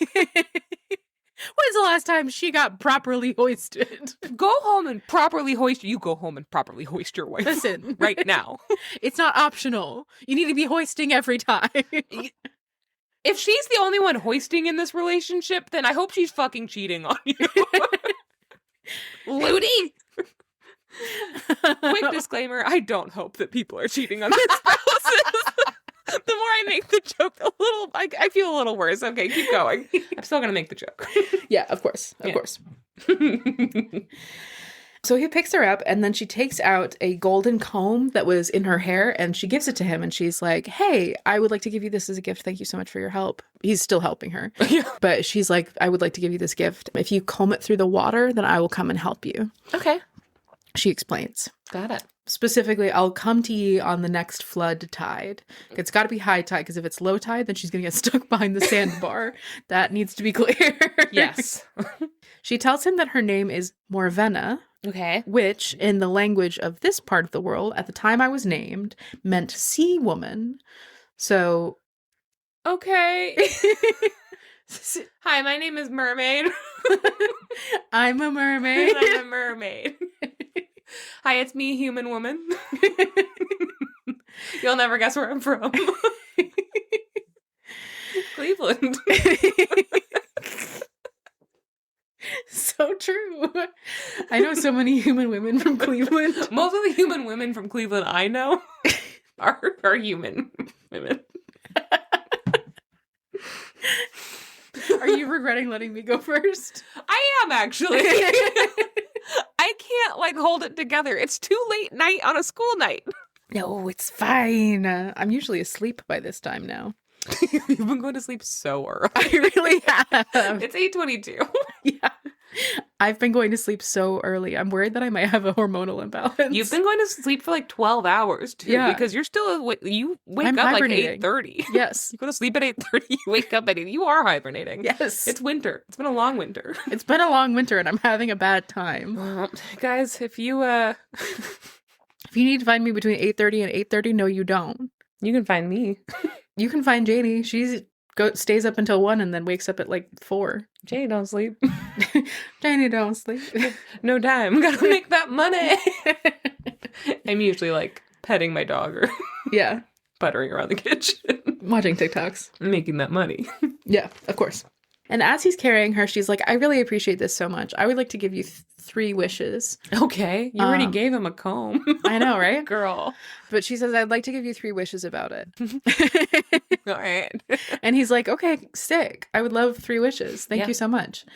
B: When's the last time she got properly hoisted?
A: Go home and properly hoist. You go home and properly hoist your wife.
B: Listen.
A: Right now.
B: It's not optional. You need to be hoisting every time.
A: If she's the only one hoisting in this relationship, then I hope she's fucking cheating on you. Ludi! Quick disclaimer, I don't hope that people are cheating on their spouses. The more I make the joke, I feel a little worse. Okay, keep going. I'm still gonna make the joke.
B: Yeah, of course. Of course. So he picks her up, and then she takes out a golden comb that was in her hair, and she gives it to him, and she's like, hey, I would like to give you this as a gift. Thank you so much for your help. He's still helping her.
A: Yeah.
B: But she's like, I would like to give you this gift. If you comb it through the water, then I will come and help you.
A: Okay.
B: She explains.
A: Got it.
B: Specifically, I'll come to ye on the next flood tide. It's got to be high tide, because if it's low tide, then she's going to get stuck behind the sandbar. That needs to be clear.
A: Yes.
B: She tells him that her name is Morena,
A: Okay.
B: which, in the language of this part of the world, at the time I was named, meant sea woman. So...
A: Okay. Hi, my name is Mermaid.
B: I'm a mermaid.
A: I'm a mermaid. Hi, it's me, human woman. You'll never guess where I'm from. Cleveland.
B: So true. I know so many human women from Cleveland.
A: Most of the human women from Cleveland I know are human women.
B: Are you regretting letting me go first?
A: I am, actually. I can't, hold it together. It's too late night on a school night.
B: No, it's fine. I'm usually asleep by this time now.
A: You've been going to sleep so early.
B: I really have.
A: It's 8:22.
B: Yeah. I've been going to sleep so early. I'm worried that I might have a hormonal imbalance.
A: You've been going to sleep for 12 hours, too.
B: Yeah.
A: Because you're still, you wake
B: I'm
A: up
B: hibernating.
A: 8:30.
B: Yes.
A: You go to sleep at 8:30, you wake up at 8. You are hibernating.
B: Yes.
A: It's winter. It's been a long winter.
B: It's been a long winter and I'm having a bad time.
A: Guys, if you,
B: If you need to find me between 8:30 and 8:30, no, you don't.
A: you can find me.
B: You can find Janey. She stays up until 1 and then wakes up at 4.
A: Jay, don't sleep.
B: Janey don't sleep.
A: No time. Gotta make that money. I'm usually petting my dog or
B: Yeah.
A: puttering around the kitchen.
B: Watching TikToks.
A: Making that money.
B: Yeah, of course. And as he's carrying her, she's like, I really appreciate this so much. I would like to give you 3 wishes.
A: Okay. You already gave him a comb.
B: I know, right?
A: Girl.
B: But she says, I'd like to give you 3 wishes about it.
A: All right.
B: And he's like, okay, sick. I would love 3 wishes. Thank
A: Yeah.
B: you so much.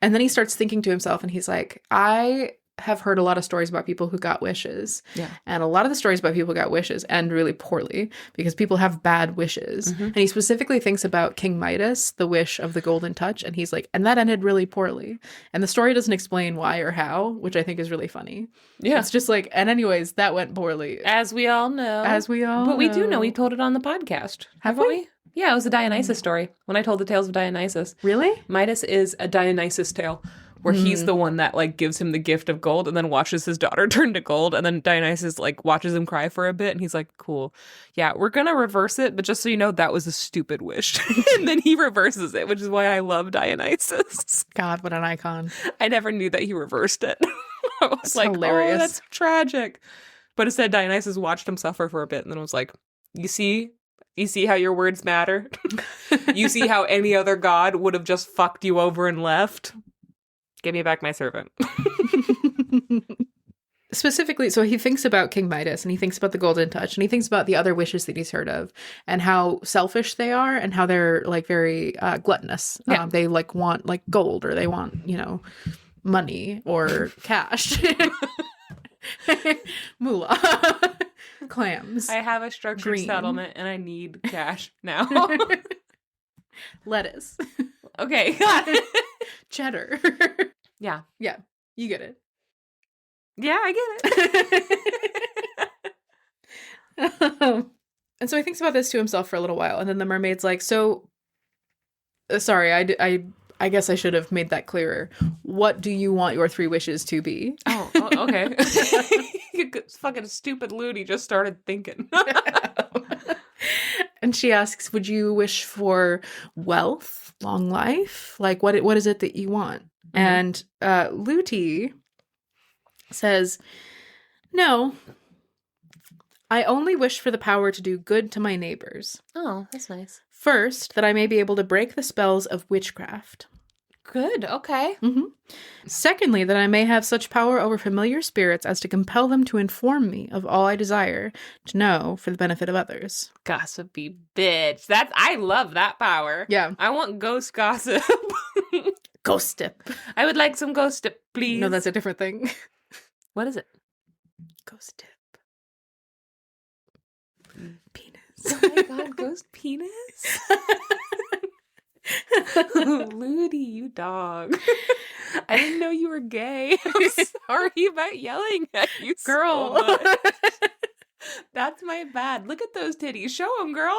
B: And then he starts thinking to himself and he's like, I have heard a lot of stories about people who got wishes.
A: Yeah.
B: And a lot of the stories about people who got wishes end really poorly because people have bad wishes.
A: Mm-hmm.
B: And he specifically thinks about King Midas, the wish of the golden touch. And he's like, and that ended really poorly. And the story doesn't explain why or how, which I think is really funny.
A: Yeah.
B: It's just and anyways, that went poorly.
A: As we all know.
B: As we all
A: But we do know. We told it on the podcast.
B: Haven't we?
A: Yeah, it was a Dionysus story. When I told the tales of Dionysus.
B: Really?
A: Midas is a Dionysus tale. where he's the one that like gives him the gift of gold and then watches his daughter turn to gold, and then Dionysus like watches him cry for a bit and he's like, cool, yeah, we're gonna reverse it, but just so you know, that was a stupid wish. And then he reverses it, which is why I love Dionysus.
B: God, what an icon.
A: I never knew that he reversed it. I was
B: That's
A: like,
B: hilarious.
A: oh, that's tragic. But instead Dionysus watched him suffer for a bit and then was like, you see how your words matter? You see how any other god would have just fucked you over and left? Give me back my servant.
B: Specifically, so he thinks about King Midas and he thinks about the golden touch and he thinks about the other wishes that he's heard of and how selfish they are and how they're like very gluttonous.
A: Yeah.
B: They like want like gold or they want, money or cash. Moolah. Clams.
A: I have a structured
B: Green.
A: settlement and I need cash now.
B: Lettuce.
A: Okay, got it.
B: Cheddar.
A: Yeah.
B: Yeah, you get it.
A: Yeah, I get it.
B: And so he thinks about this to himself for a little while, and then the mermaid's like, so, sorry, I guess I should have made that clearer. What do you want your 3 wishes to be?
A: Oh, okay. Fucking stupid Ludi just started thinking.
B: And she asks, would you wish for wealth, long life? Like, what is it that you want? Mm-hmm. And Ludi says, no, I only wish for the power to do good to my neighbors.
A: Oh, that's nice.
B: First, that I may be able to break the spells of witchcraft.
A: Good, okay.
B: Mm-hmm. Secondly, that I may have such power over familiar spirits as to compel them to inform me of all I desire to know for the benefit of others.
A: Gossipy bitch. I love that power.
B: Yeah.
A: I want ghost gossip.
B: Ghostip.
A: I would like some ghostip, please.
B: No, that's a different thing.
A: What is it?
B: Ghostip. Penis.
A: Oh my god, ghost penis? Ludi, you dog. I didn't know you were gay. I'm sorry about yelling at you,
B: girl.
A: So much. That's my bad. Look at those titties. Show them, girl.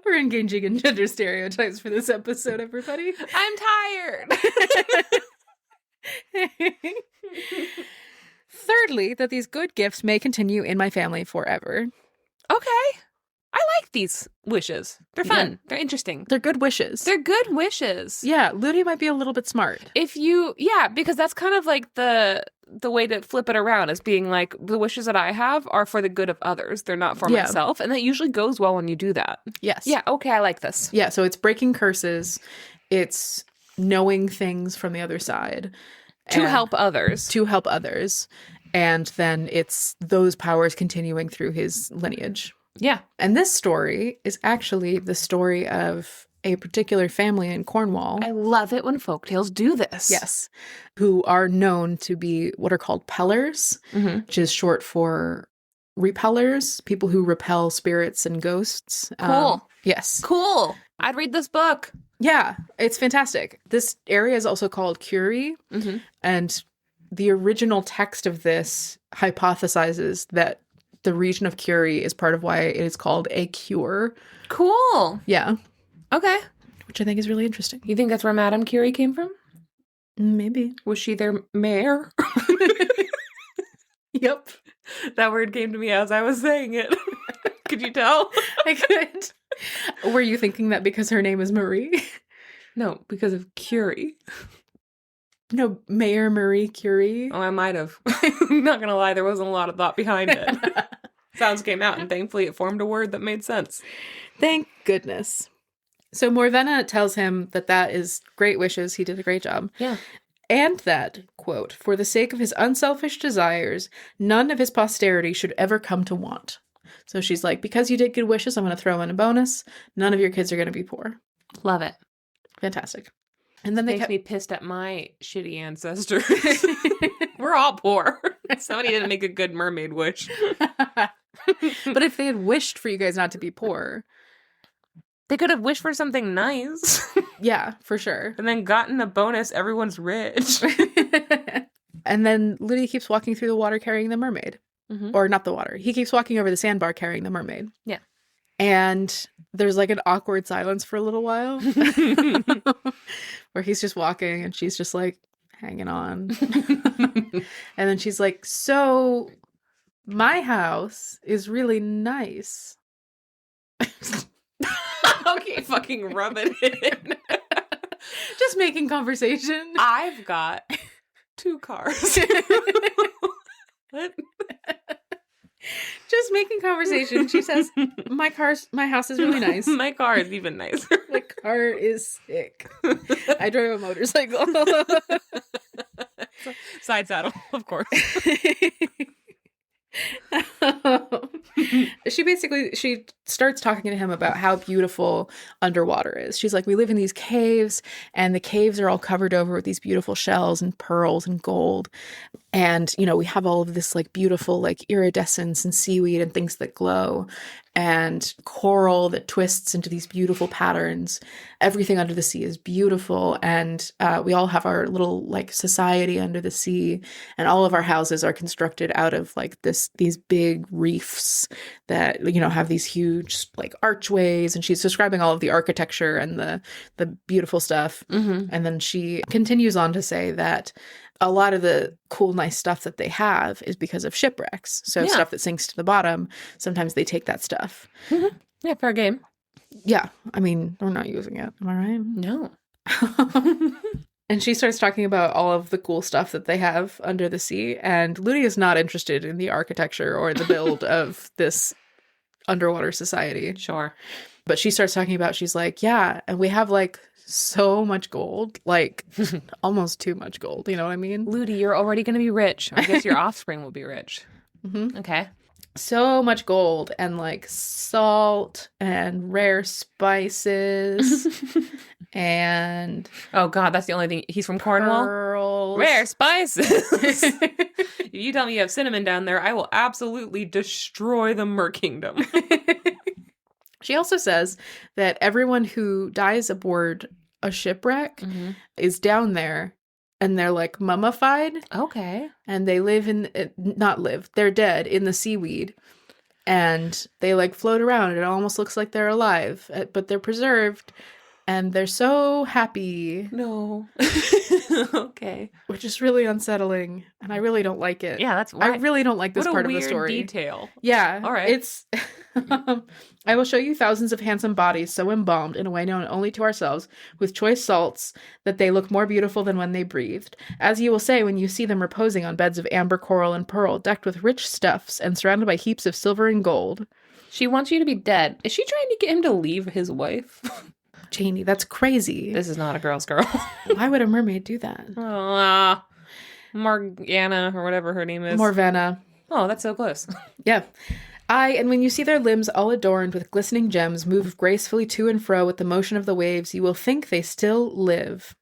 B: We're engaging in gender stereotypes for this episode, everybody.
A: I'm tired.
B: Thirdly, that these good gifts may continue in my family forever.
A: Okay. I like these wishes. They're fun. Yeah. They're interesting.
B: They're good wishes.
A: They're good wishes.
B: Yeah, Ludi might be a little bit smart.
A: Because that's kind of like the way to flip it around is being like, the wishes that I have are for the good of others. They're not for myself. And that usually goes well when you do that.
B: Yes.
A: Yeah, okay, I like this.
B: Yeah, so it's breaking curses. It's knowing things from the other side.
A: To help others.
B: And then it's those powers continuing through his lineage.
A: Yeah.
B: And this story is actually the story of a particular family in Cornwall.
A: I love it when folktales do this.
B: Yes. Who are known to be what are called pellers, which is short for repellers, people who repel spirits and ghosts.
A: Cool.
B: Yes.
A: Cool. I'd read this book.
B: Yeah, it's fantastic. This area is also called Curie, and the original text of this hypothesizes that the region of Curie is part of why it is called a cure.
A: Cool.
B: Yeah.
A: Okay.
B: Which I think is really interesting.
A: You think that's where Madame Curie came from?
B: Maybe.
A: Was she their mayor?
B: Yep.
A: That word came to me as I was saying it. Could you tell?
B: I could. Were you thinking that because her name is Marie?
A: No, because of Curie.
B: No, Mayor Marie Curie.
A: Oh, I might have. I'm not gonna lie, there wasn't a lot of thought behind it. Sounds came out, and thankfully it formed a word that made sense.
B: Thank goodness. So Morena tells him that is great wishes. He did a great job.
A: Yeah.
B: And that, quote, for the sake of his unselfish desires, none of his posterity should ever come to want. So she's like, because you did good wishes, I'm going to throw in a bonus. None of your kids are going to be poor.
A: Love it.
B: Fantastic. And then they
A: makes me pissed at my shitty ancestors. We're all poor. Somebody didn't make a good mermaid wish.
B: But if they had wished for you guys not to be poor,
A: they could have wished for something nice.
B: Yeah, for sure.
A: And then gotten a bonus, everyone's rich.
B: And then Ludi keeps walking through the water carrying the mermaid. Or not the water. He keeps walking over the sandbar carrying the mermaid.
A: Yeah.
B: And there's like an awkward silence for a little while where he's just walking and she's just like hanging on. And then she's like, so my house is really nice.
A: Okay, fucking rub it in.
B: Just making conversation.
A: I've got 2 cars. What?
B: Just making conversation. She says, my house is really nice.
A: My car is even nicer.
B: My car is sick. I drive a motorcycle.
A: Side saddle, of course.
B: She starts talking to him about how beautiful underwater is. She's like, we live in these caves, and the caves are all covered over with these beautiful shells and pearls and gold. And, you know, we have all of this like beautiful like iridescence and seaweed and things that glow and coral that twists into these beautiful patterns. Everything under the sea is beautiful. And we all have our little like society under the sea. And all of our houses are constructed out of like these big reefs that, you know, have these huge like archways. And she's describing all of the architecture and the beautiful stuff.
A: Mm-hmm.
B: And then she continues on to say that a lot of the cool, nice stuff that they have is because of shipwrecks. So stuff that sinks to the bottom, sometimes they take that stuff.
A: Mm-hmm. Yeah, fair game.
B: Yeah. I mean, we're not using it. Am I right?
A: No.
B: And she starts talking about all of the cool stuff that they have under the sea. And Ludi is not interested in the architecture or the build of this underwater society.
A: Sure.
B: But she starts talking about, she's like, yeah, and we have like so much gold, like almost too much gold. You know what I mean?
A: Ludi, you're already going to be rich. I guess your offspring will be rich.
B: Mm-hmm.
A: Okay.
B: So much gold and like salt and rare spices and
A: oh god, that's the only thing. He's from Cornwall.
B: pearls.
A: Rare spices. If you tell me you have cinnamon down there, I will absolutely destroy the Mer Kingdom.
B: She also says that everyone who dies aboard a shipwreck is down there and they're like mummified.
A: Okay.
B: And they live they're dead in the seaweed. And they like float around and it almost looks like they're alive, but they're preserved and they're so happy.
A: No. Okay.
B: Which is really unsettling and I really don't like it.
A: Yeah, that's why.
B: I really don't like this part of the story.
A: Weird detail.
B: Yeah.
A: All right.
B: It's I will show you thousands of handsome bodies so embalmed in a way known only to ourselves, with choice salts that they look more beautiful than when they breathed. As you will say when you see them reposing on beds of amber, coral, and pearl, decked with rich stuffs and surrounded by heaps of silver and gold.
A: She wants you to be dead. Is she trying to get him to leave his wife?
B: Janey, that's crazy.
A: This is not a girl's girl.
B: Why would a mermaid do that?
A: Morgana, or whatever her name is.
B: Morvena.
A: Oh, that's so close.
B: Yeah. And when you see their limbs all adorned with glistening gems move gracefully to and fro with the motion of the waves, you will think they still live.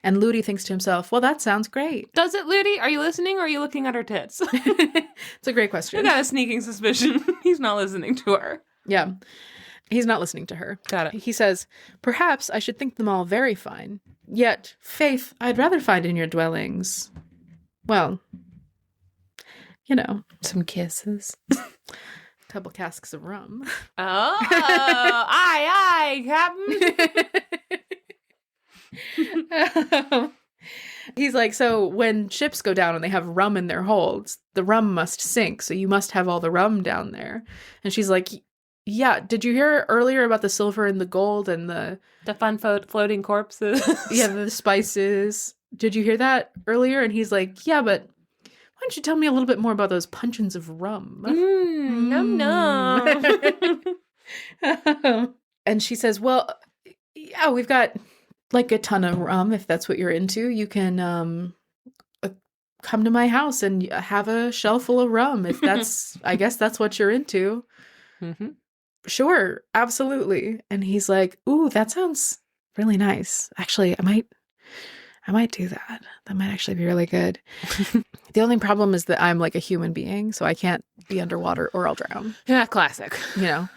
B: And Ludi thinks to himself, well, that sounds great.
A: Does it, Ludi? Are you listening or are you looking at her tits?
B: It's a great question.
A: I got a sneaking suspicion he's not listening to her.
B: Yeah. He's not listening to her.
A: Got it.
B: He says, perhaps I should think them all very fine. Yet, faith I'd rather find in your dwellings. Well, you know.
A: Some kisses.
B: Couple casks of rum.
A: Oh, aye, Captain.
B: He's like, so when ships go down and they have rum in their holds, the rum must sink, so you must have all the rum down there. And she's like, yeah, did you hear earlier about the silver and the gold and the
A: fun floating corpses?
B: Yeah, the spices. Did you hear that earlier? And he's like, yeah, but why don't you tell me a little bit more about those puncheons of rum?
A: Num.
B: And she says, well, yeah, we've got like a ton of rum. If that's what you're into, you can come to my house and have a shelf full of rum. If that's, I guess that's what you're into.
A: Mm-hmm.
B: Sure, absolutely. And he's like, ooh, that sounds really nice. Actually, I might do that. That might actually be really good. The only problem is that I'm like a human being, so I can't be underwater or I'll drown.
A: Yeah, classic.
B: You know?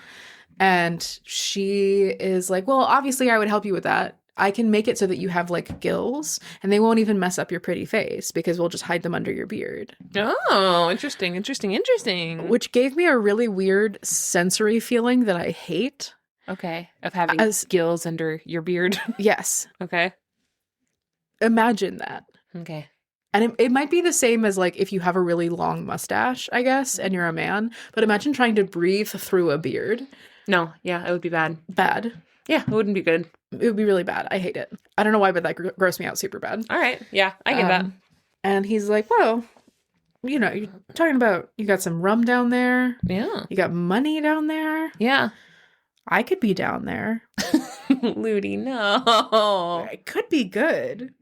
B: And she is like, well, obviously I would help you with that. I can make it so that you have like gills and they won't even mess up your pretty face because we'll just hide them under your beard.
A: Oh, interesting, interesting, interesting.
B: Which gave me a really weird sensory feeling that I hate.
A: Okay. Of having gills under your beard.
B: Yes.
A: Okay.
B: Imagine that.
A: Okay.
B: And it might be the same as like if you have a really long mustache, I guess, and you're a man. But imagine trying to breathe through a beard.
A: No. Yeah, it would be bad.
B: Bad.
A: Yeah, it wouldn't be good.
B: It would be really bad. I hate it. I don't know why, but that grossed me out super bad.
A: All right. Yeah, I get that.
B: And he's like, well, you know, you're talking about you got some rum down there.
A: Yeah.
B: You got money down there.
A: Yeah.
B: I could be down there.
A: Ludi, no.
B: It could be good.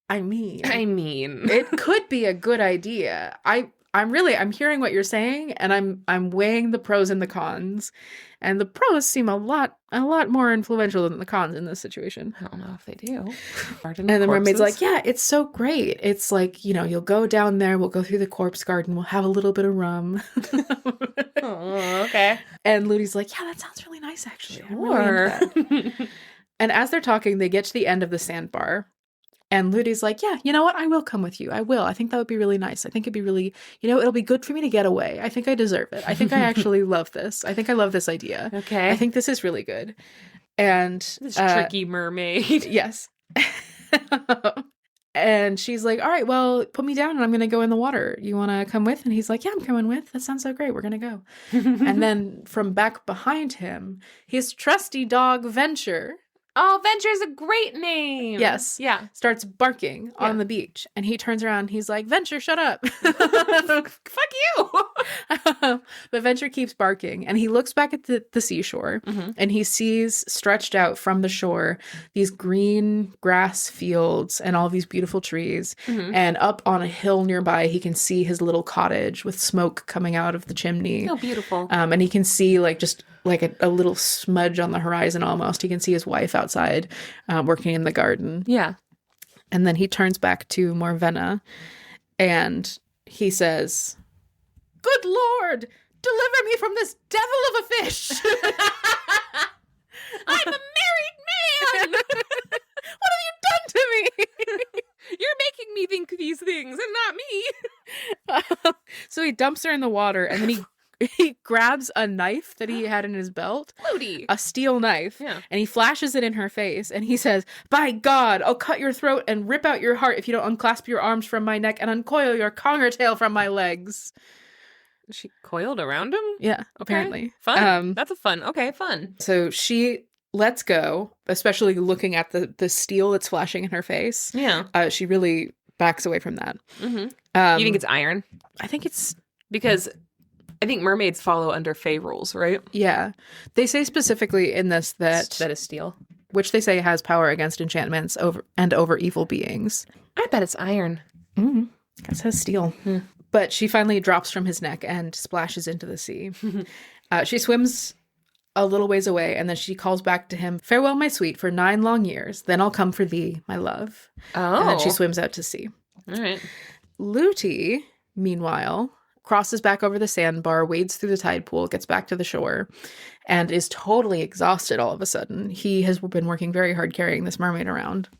B: I mean, it could be a good idea. I'm hearing what you're saying, and I'm weighing the pros and the cons, and the pros seem a lot more influential than the cons in this situation.
A: I don't know if they do.
B: And the mermaid's like, yeah, it's so great. It's like, you know, you'll go down there, we'll go through the corpse garden, we'll have a little bit of rum.
A: Oh, okay.
B: And Ludi's like, yeah, that sounds really nice, actually.
A: Sure.
B: I'm really into that. And as they're talking, they get to the end of the sandbar. And Ludi's like, yeah, you know what? I will come with you. I will. I think that would be really nice. I think it'd be really, you know, it'll be good for me to get away. I think I deserve it. I think I actually love this. I think I love this idea.
A: Okay.
B: I think this is really good. And
A: this tricky mermaid.
B: Yes. And she's like, all right, well, put me down and I'm going to go in the water. You want to come with? And he's like, yeah, I'm coming with. That sounds so great. We're going to go. And then from back behind him, his trusty dog, Venture.
A: Oh, Venture's a great name.
B: Yes.
A: Yeah.
B: Starts barking on the beach. And he turns around. He's like, Venture, shut up.
A: Fuck you.
B: But Venture keeps barking. And he looks back at the seashore. Mm-hmm. And he sees stretched out from the shore these green grass fields and all these beautiful trees. Mm-hmm. And up on a hill nearby, he can see his little cottage with smoke coming out of the chimney.
A: Oh, beautiful.
B: And he can see like just like a little smudge on the horizon almost. He can see his wife outside working in the garden.
A: Yeah.
B: And then he turns back to Morvenna and he says, good Lord, deliver me from this devil of a fish.
A: I'm a married man.
B: What have you done to me?
A: You're making me think these things and not me.
B: So he dumps her in the water and then he grabs a knife that he had in his belt.
A: Floaty.
B: A steel knife.
A: Yeah. And
B: he flashes it in her face and he says, by God, I'll cut your throat and rip out your heart if you don't unclasp your arms from my neck and uncoil your conger tail from my legs.
A: She coiled around him?
B: Yeah,
A: okay.
B: Apparently.
A: Fun. That's a fun. Okay, fun.
B: So she lets go, especially looking at the steel that's flashing in her face.
A: Yeah.
B: She really backs away from that.
A: Mm-hmm. You think it's iron?
B: I think it's...
A: Because... I think mermaids follow under Fae rules, right?
B: Yeah. They say specifically in this that
A: is steel.
B: Which they say has power against enchantments over evil beings.
A: I bet it's iron.
B: It says steel. But she finally drops from his neck and splashes into the sea. She swims a little ways away and then she calls back to him, farewell, my sweet, for 9 long years. Then I'll come for thee, my love.
A: Oh.
B: And then she swims out to sea.
A: All right.
B: Ludi, meanwhile... crosses back over the sandbar, wades through the tide pool, gets back to the shore, and is totally exhausted all of a sudden. He has been working very hard carrying this mermaid around.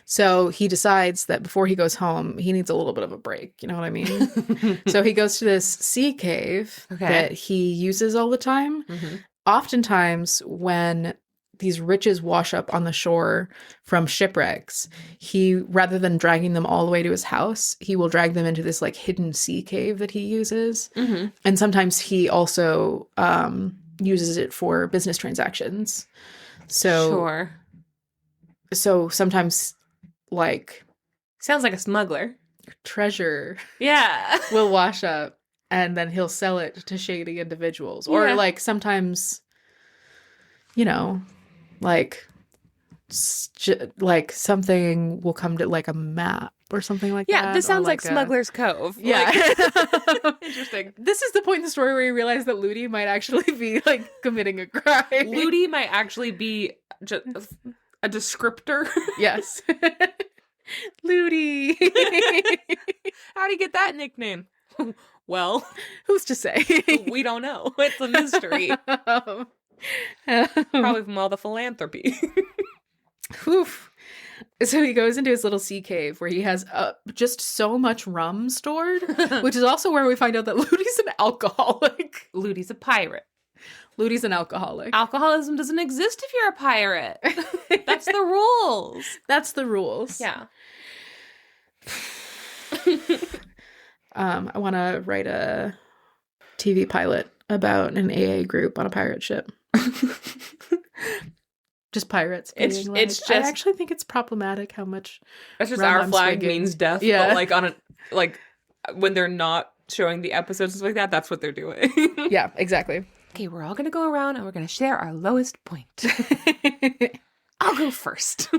B: So he decides that before he goes home, he needs a little bit of a break. You know what I mean? So he goes to this sea cave that he uses all the time. Mm-hmm. Oftentimes when these riches wash up on the shore from shipwrecks, he, rather than dragging them all the way to his house, he will drag them into this like hidden sea cave that he uses. Mm-hmm. And sometimes he also uses it for business transactions. So sometimes like...
A: Sounds like a smuggler.
B: Treasure.
A: Yeah.
B: will wash up and then he'll sell it to shady individuals. Or like sometimes, you know... like something will come to like a map or something like that.
A: Yeah, this sounds like Smuggler's Cove.
B: Yeah.
A: Like... Interesting.
B: This is the point in the story where you realize that Ludi might actually be like committing a crime.
A: Ludi might actually be just a descriptor.
B: Yes. Ludi.
A: How'd he get that nickname? Well,
B: who's to say?
A: We don't know. It's a mystery. Probably from all the philanthropy.
B: Oof. So he goes into his little sea cave where he has just so much rum stored, which is also where we find out that Ludi's an alcoholic.
A: Ludi's a pirate.
B: Ludi's an alcoholic.
A: Alcoholism doesn't exist if you're a pirate. That's the rules.
B: That's the rules.
A: Yeah.
B: I want to write a TV pilot about an AA group on a pirate ship. Just pirates.
A: It's just.
B: I actually think it's problematic how much.
A: That's just
B: rum
A: our
B: I'm
A: flag
B: swigging.
A: means death.
B: Yeah.
A: But like on a when they're not showing the episodes and stuff like that, that's what they're doing.
B: Yeah, exactly.
A: Okay, we're all gonna go around and we're gonna share our lowest point. I'll go first.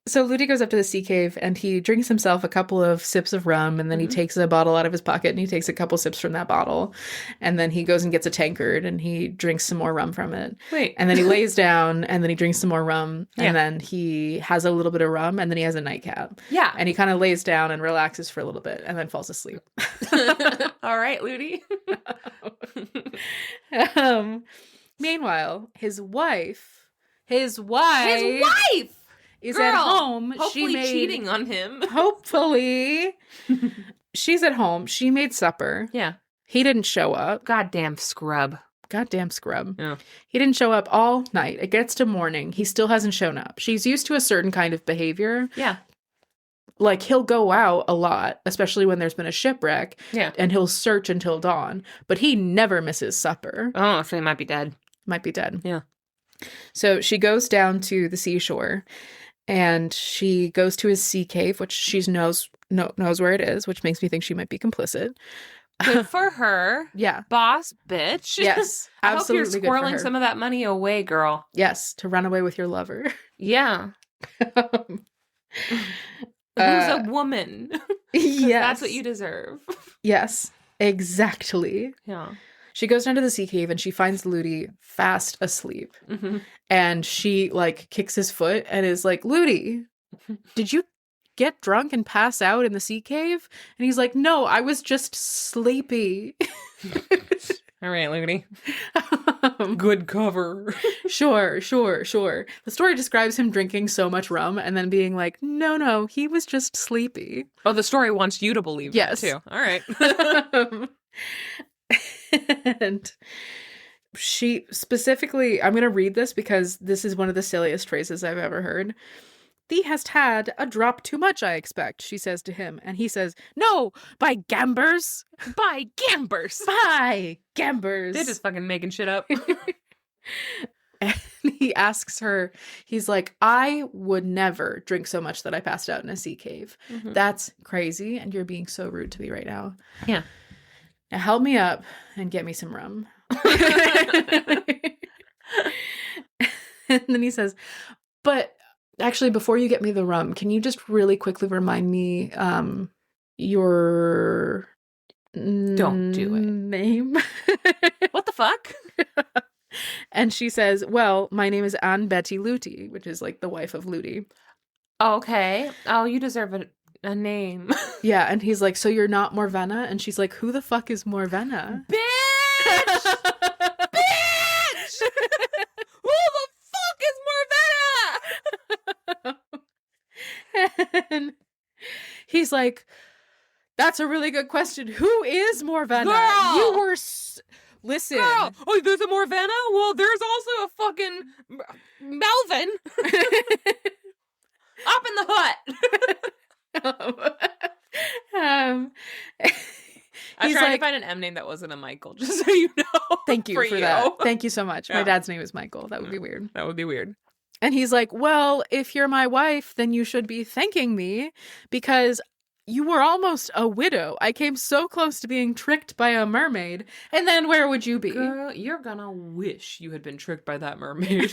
B: So Ludi goes up to the sea cave and he drinks himself a couple of sips of rum, and then he takes a bottle out of his pocket and he takes a couple sips from that bottle, and then he goes and gets a tankard and he drinks some more rum from it.
A: Wait.
B: And then he lays down and then he drinks some more rum, and then he has a little bit of rum, and then he has a nightcap.
A: Yeah.
B: And he kind of lays down and relaxes for a little bit and then falls asleep.
A: All right, Ludi.
B: Meanwhile, his wife
A: His wife
B: is
A: Girl,
B: at home.
A: Hopefully cheating on him.
B: Hopefully. She's at home. She made supper.
A: Yeah.
B: He didn't show up.
A: Goddamn scrub.
B: Goddamn scrub.
A: Yeah.
B: He didn't show up all night. It gets to morning. He still hasn't shown up. She's used to a certain kind of behavior.
A: Yeah.
B: Like, he'll go out a lot, especially when there's been a shipwreck.
A: Yeah.
B: And he'll search until dawn. But he never misses supper.
A: Oh, so he might be dead.
B: Might be dead.
A: Yeah.
B: So she goes down to the seashore. And she goes to his sea cave, which she knows where it is, which makes me think she might be complicit.
A: Good for her.
B: Yeah.
A: Boss bitch.
B: Yes.
A: I hope you're
B: Absolutely good for
A: squirreling
B: her.
A: some of that money away, girl.
B: Yes, to run away with your lover.
A: Yeah. Who's a woman. 'Cause
B: Yes.
A: That's what you deserve.
B: Yes, exactly.
A: Yeah.
B: She goes down to the sea cave and she finds Ludi fast asleep.
A: Mm-hmm.
B: And she, like, kicks his foot and is like, Ludi, did you get drunk and pass out in the sea cave? And he's like, no, I was just sleepy.
A: All right, Ludi. Good cover.
B: Sure. The story describes him drinking so much rum and then being like, no, he was just sleepy.
A: Oh, the story wants you to believe
B: Yes.
A: that, too. All right.
B: And she specifically, I'm going to read this because this is one of the silliest phrases I've ever heard. Thee hast had a drop too much, I expect, she says to him. And he says, no, by gambers.
A: By gambers.
B: By gambers.
A: They're just fucking making shit up.
B: And he asks her, he's like, I would never drink so much that I passed out in a sea cave.
A: Mhm.
B: That's crazy. And you're being so rude to me right now.
A: Yeah.
B: Now help me up and get me some rum. And then he says, but actually, before you get me the rum, can you just really quickly remind me your
A: Don't do it.
B: name?
A: What the fuck?
B: And she says, well, my name is Anne Betty Ludi, which is like the wife of Ludi.
A: Okay. Oh, you deserve a name.
B: Yeah, and he's like, so you're not Morvenna? And she's like, who the fuck is Morvenna?
A: Bitch! Bitch! Who the fuck is Morvenna?
B: And he's like, that's a really good question. Who is Morvenna?
A: Girl!
B: You were... Listen.
A: Girl! Oh, there's a Morvenna? Well, there's also a fucking Melvin. Up in the hut. I was
B: he's
A: trying
B: like,
A: to find an M name that wasn't a Michael, just so you know.
B: thank you for that. Thank you so much. My
A: Yeah.
B: dad's name is Michael. That would be weird.
A: That would be weird.
B: And he's like, well, if you're my wife, then you should be thanking me because you were almost a widow. I came so close to being tricked by a mermaid. And then where would you be?
A: Girl, you're gonna wish you had been tricked by that mermaid.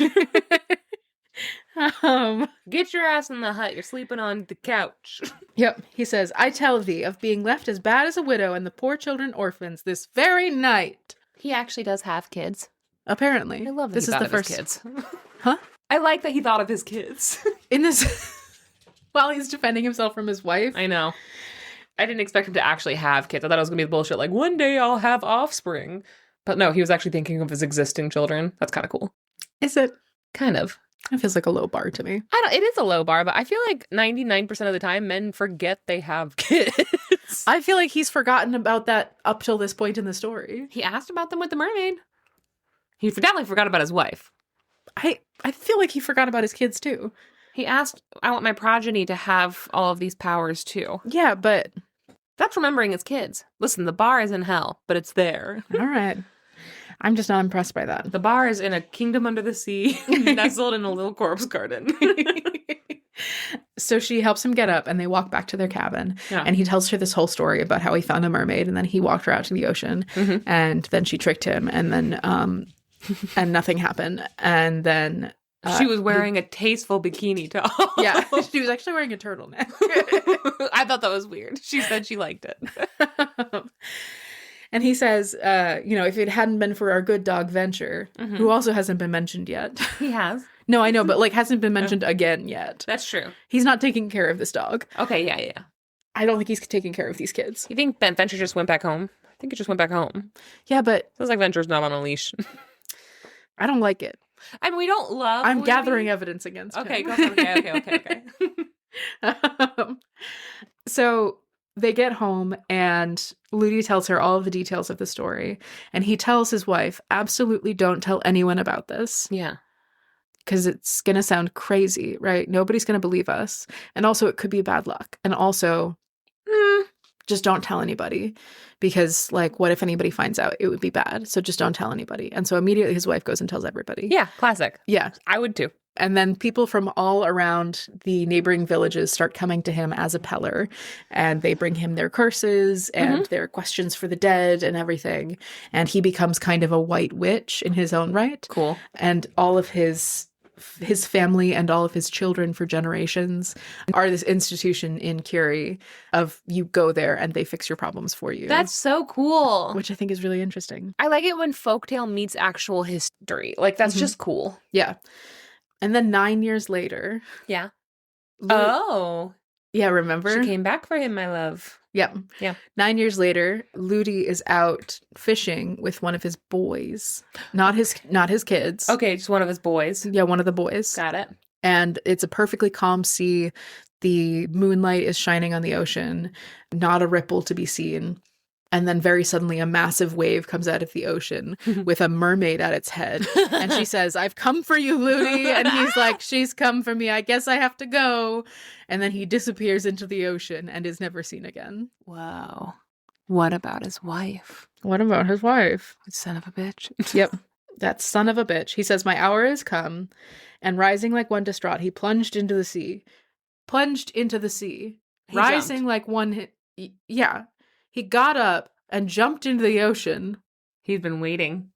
A: Get your ass in the hut. You're sleeping on the couch.
B: Yep. He says, I tell thee of being left as bad as a widow and the poor children orphans this very night.
A: He actually does have kids.
B: Apparently.
A: I love that
B: this
A: he
B: is
A: thought
B: the
A: of
B: first
A: his kids.
B: Huh?
A: I like that he thought of his kids.
B: In this while he's defending himself from his wife.
A: I know. I didn't expect him to actually have kids. I thought it was going to be bullshit like, one day I'll have offspring. But no, he was actually thinking of his existing children. That's kind of cool.
B: Is it?
A: Kind of.
B: It feels like a low bar to me.
A: It is a low bar, but I feel like 99% of the time men forget they have kids.
B: I feel like he's forgotten about that up till this point in the story.
A: He asked about them with the mermaid. He definitely forgot about his wife.
B: I feel like he forgot about his kids too.
A: He asked, I want my progeny to have all of these powers too.
B: Yeah, but...
A: That's remembering his kids. Listen, the bar is in hell, but it's there.
B: All right. I'm just not impressed by that.
A: The bar is in a kingdom under the sea, nestled in a little corpse garden.
B: So she helps him get up and they walk back to their cabin.
A: Yeah.
B: And he tells her this whole story about how he found a mermaid and then he walked her out to the ocean.
A: Mhm.
B: And then she tricked him and then and nothing happened. And then
A: She was wearing a tasteful bikini top.
B: yeah, she was actually wearing a turtleneck.
A: I thought that was weird. She said she liked it.
B: And he says, if it hadn't been for our good dog Venture, who also hasn't been mentioned yet.
A: He has.
B: No, I know, but like hasn't been mentioned again yet.
A: That's true.
B: He's not taking care of this dog.
A: Okay, yeah.
B: I don't think he's taking care of these kids.
A: You think Venture just went back home? I think it just went back home.
B: Yeah, but
A: Feels like Venture's not on a leash.
B: I don't like it.
A: I mean, we don't love
B: I'm
A: Ludi.
B: gathering evidence against
A: Okay,
B: him.
A: okay.
B: So they get home and Ludi tells her all of the details of the story. And he tells his wife, absolutely don't tell anyone about this.
A: Yeah.
B: Because it's going to sound crazy, right? Nobody's going to believe us. And also it could be bad luck. And also, just don't tell anybody. Because like, what if anybody finds out? It would be bad. So just don't tell anybody. And so immediately his wife goes and tells everybody.
A: Yeah, classic.
B: Yeah.
A: I would too.
B: And then people from all around the neighboring villages start coming to him as a peller. And they bring him their curses and their questions for the dead and everything. And he becomes kind of a white witch in his own right.
A: Cool.
B: And all of his family and all of his children for generations are this institution in Curie of you go there and they fix your problems for you.
A: That's so cool.
B: Which I think is really interesting.
A: I like it when folktale meets actual history. Like, that's just cool.
B: Yeah. And then 9 years later.
A: Yeah.
B: Lu-
A: Oh.
B: Yeah, remember?
A: She came back for him, my love.
B: Yeah.
A: Yeah.
B: 9 years later, Ludi is out fishing with one of his boys. Not his kids.
A: Okay, just one of his boys.
B: Yeah, one of the boys.
A: Got it.
B: And it's a perfectly calm sea. The moonlight is shining on the ocean, not a ripple to be seen. And then very suddenly a massive wave comes out of the ocean with a mermaid at its head. And she says, I've come for you, Ludi. And he's like, she's come for me. I guess I have to go. And then he disappears into the ocean and is never seen again.
A: Wow. What about his wife?
B: What about his wife?
A: Son of a bitch.
B: Yep. That son of a bitch. He says, my hour has come. And rising like one distraught, he plunged into the sea. Plunged into the sea.
A: He
B: rising
A: jumped.
B: like one... Yeah. He got up and jumped into the ocean.
A: He's been waiting.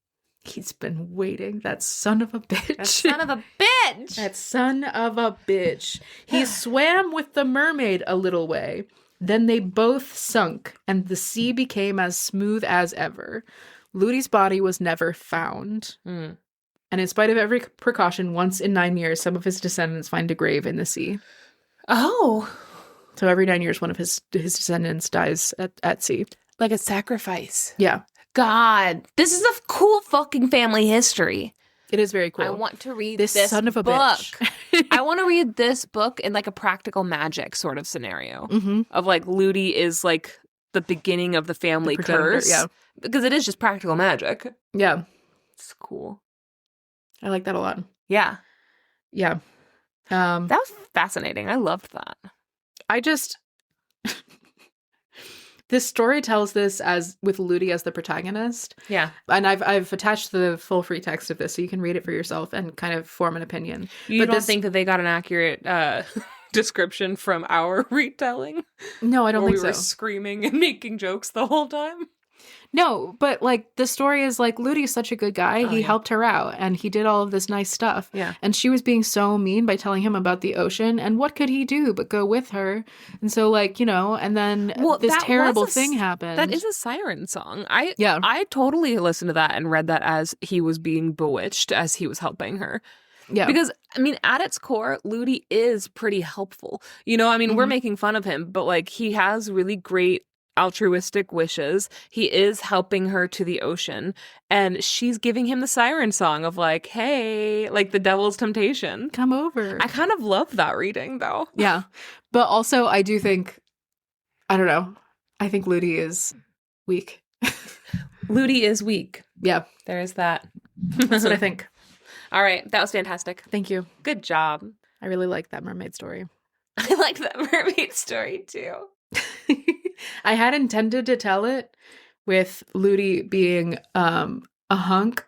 B: He's been waiting. That son of a bitch.
A: That son of a bitch.
B: That son of a bitch. He swam with the mermaid a little way. Then they both sunk, and the sea became as smooth as ever. Ludi's body was never found.
A: Mm.
B: And in spite of every precaution, once in 9 years, some of his descendants find a grave in the sea.
A: Oh.
B: So every 9 years, one of his descendants dies at sea.
A: Like a sacrifice.
B: Yeah.
A: God. This is a cool fucking family history.
B: It is very cool.
A: I want to read
B: this
A: this
B: son of a
A: book.
B: bitch.
A: I want to read this book in like a practical magic sort of scenario.
B: Mm-hmm.
A: Of like Ludi is like the beginning of the family curse.
B: Yeah.
A: Because it is just practical magic.
B: Yeah.
A: It's cool.
B: I like that a lot.
A: Yeah.
B: Yeah.
A: That was fascinating. I loved that.
B: I just... This story tells this as with Ludi as the protagonist.
A: Yeah.
B: And I've attached the full free text of this so you can read it for yourself and kind of form an opinion.
A: You don't think that they got an accurate description from our retelling?
B: No, I don't think
A: we were
B: so.
A: screaming and making jokes the whole time?
B: No, but like the story is like Ludi's such a good guy. He helped her out and he did all of this nice stuff.
A: Yeah.
B: And she was being so mean by telling him about the ocean. And what could he do but go with her? And so like, and then this terrible thing happened.
A: That is a siren song. I totally listened to that and read that as he was being bewitched as he was helping her.
B: Yeah.
A: Because, I mean, at its core, Ludi is pretty helpful. We're making fun of him, but like he has really great altruistic wishes. He is helping her to the ocean, and she's giving him the siren song of like, hey, like the devil's temptation.
B: Come over.
A: I kind of love that reading, though.
B: Yeah. But also, I do think, I don't know, I think Ludi is weak.
A: Ludi is weak.
B: Yeah.
A: There is that.
B: That's what I think.
A: All right. That was fantastic.
B: Thank you.
A: Good job.
B: I really like that mermaid story.
A: I like that mermaid story, too.
B: I had intended to tell it with Ludi being a hunk,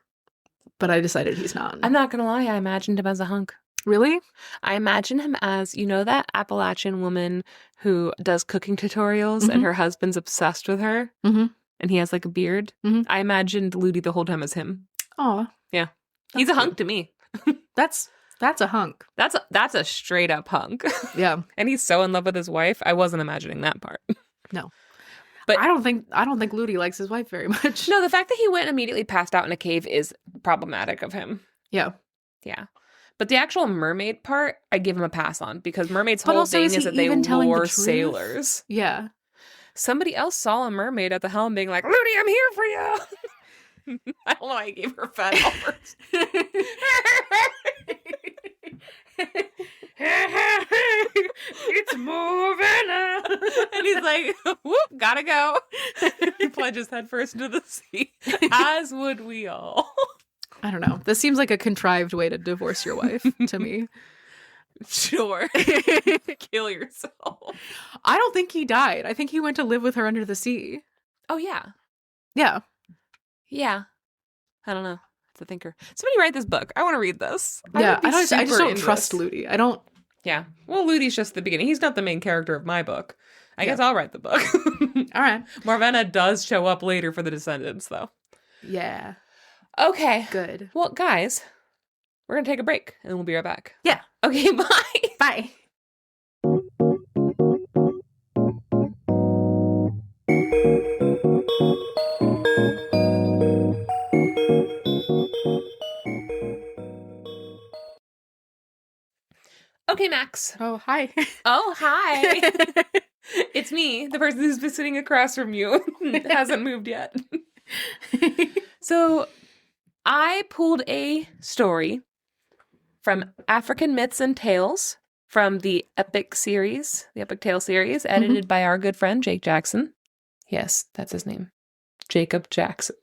B: but I decided he's not.
A: I'm not going to lie. I imagined him as a hunk.
B: Really?
A: I imagine him as, you know, that Appalachian woman who does cooking tutorials and her husband's obsessed with her and he has like a beard. I imagined Ludi the whole time as him.
B: Oh,
A: yeah. He's a hunk to me.
B: That's a hunk.
A: That's a straight up hunk.
B: Yeah.
A: And he's so in love with his wife. I wasn't imagining that part.
B: No.
A: But
B: I don't think Ludi likes his wife very much.
A: No, the fact that he went and immediately passed out in a cave is problematic of him.
B: Yeah.
A: Yeah. But the actual mermaid part, I give him a pass on because mermaids'
B: But
A: whole
B: also,
A: thing
B: is
A: is
B: he
A: that they
B: even telling the
A: lure
B: truth?
A: sailors.
B: Yeah.
A: Somebody else saw a mermaid at the helm being like, Ludi, I'm here for you. I don't know why I gave her fat offers. It's moving. And he's like, whoop, gotta go. He plunges headfirst into the sea, as would we all.
B: I don't know. This seems like a contrived way to divorce your wife to me.
A: Sure. Kill yourself.
B: I don't think he died. I think he went to live with her under the sea.
A: Oh, yeah.
B: Yeah.
A: Yeah. I don't know. It's a thinker. Somebody write this book. I want to read this.
B: Yeah. I just don't
A: into
B: trust
A: this.
B: Ludi. I don't.
A: Yeah. Well, Ludi's just the beginning. He's not the main character of my book. I guess I'll write the book.
B: All right.
A: Morena does show up later for the descendants, though.
B: Yeah.
A: Okay.
B: Good.
A: Well, guys, we're going to take a break and we'll be right back.
B: Yeah.
A: Okay, bye.
B: Bye.
A: Okay, Max.
B: Oh, hi.
A: Oh, hi. It's me, the person who's been sitting across from you. Hasn't moved yet. So I pulled a story from African Myths and Tales from the Epic series, the Epic Tale series, edited by our good friend Jake Jackson. Yes, that's his name. Jacob Jackson.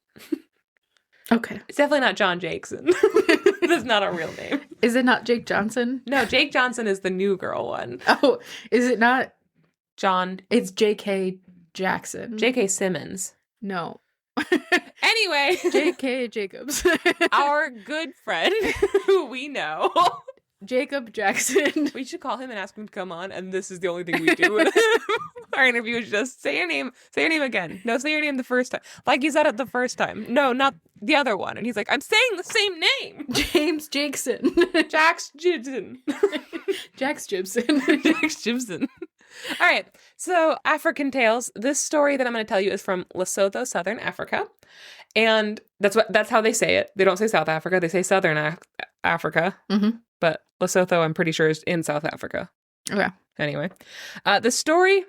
B: Okay.
A: It's definitely not John Jackson. That's not a real name.
B: Is it not Jake Johnson?
A: No, Jake Johnson is the new girl one.
B: Oh, is it not?
A: John.
B: It's J.K. Jackson.
A: J.K. Simmons.
B: No.
A: Anyway.
B: J.K. Jacobs.
A: Our good friend who we know.
B: Jacob Jackson.
A: We should call him and ask him to come on, and this is the only thing we do with him. Our interview is just say your name again. No, say your name the first time. Like you said it the first time. No, not the other one. And he's like, I'm saying the same name.
B: James Jackson.
A: Jax Gibson.
B: Jax Gibson.
A: Jax Gibson. All right. So African Tales. This story that I'm going to tell you is from Lesotho, Southern Africa. And that's how they say it. They don't say South Africa. They say Southern Africa.
B: Mm-hmm.
A: But Lesotho, I'm pretty sure, is in South Africa.
B: Okay.
A: Anyway, the story,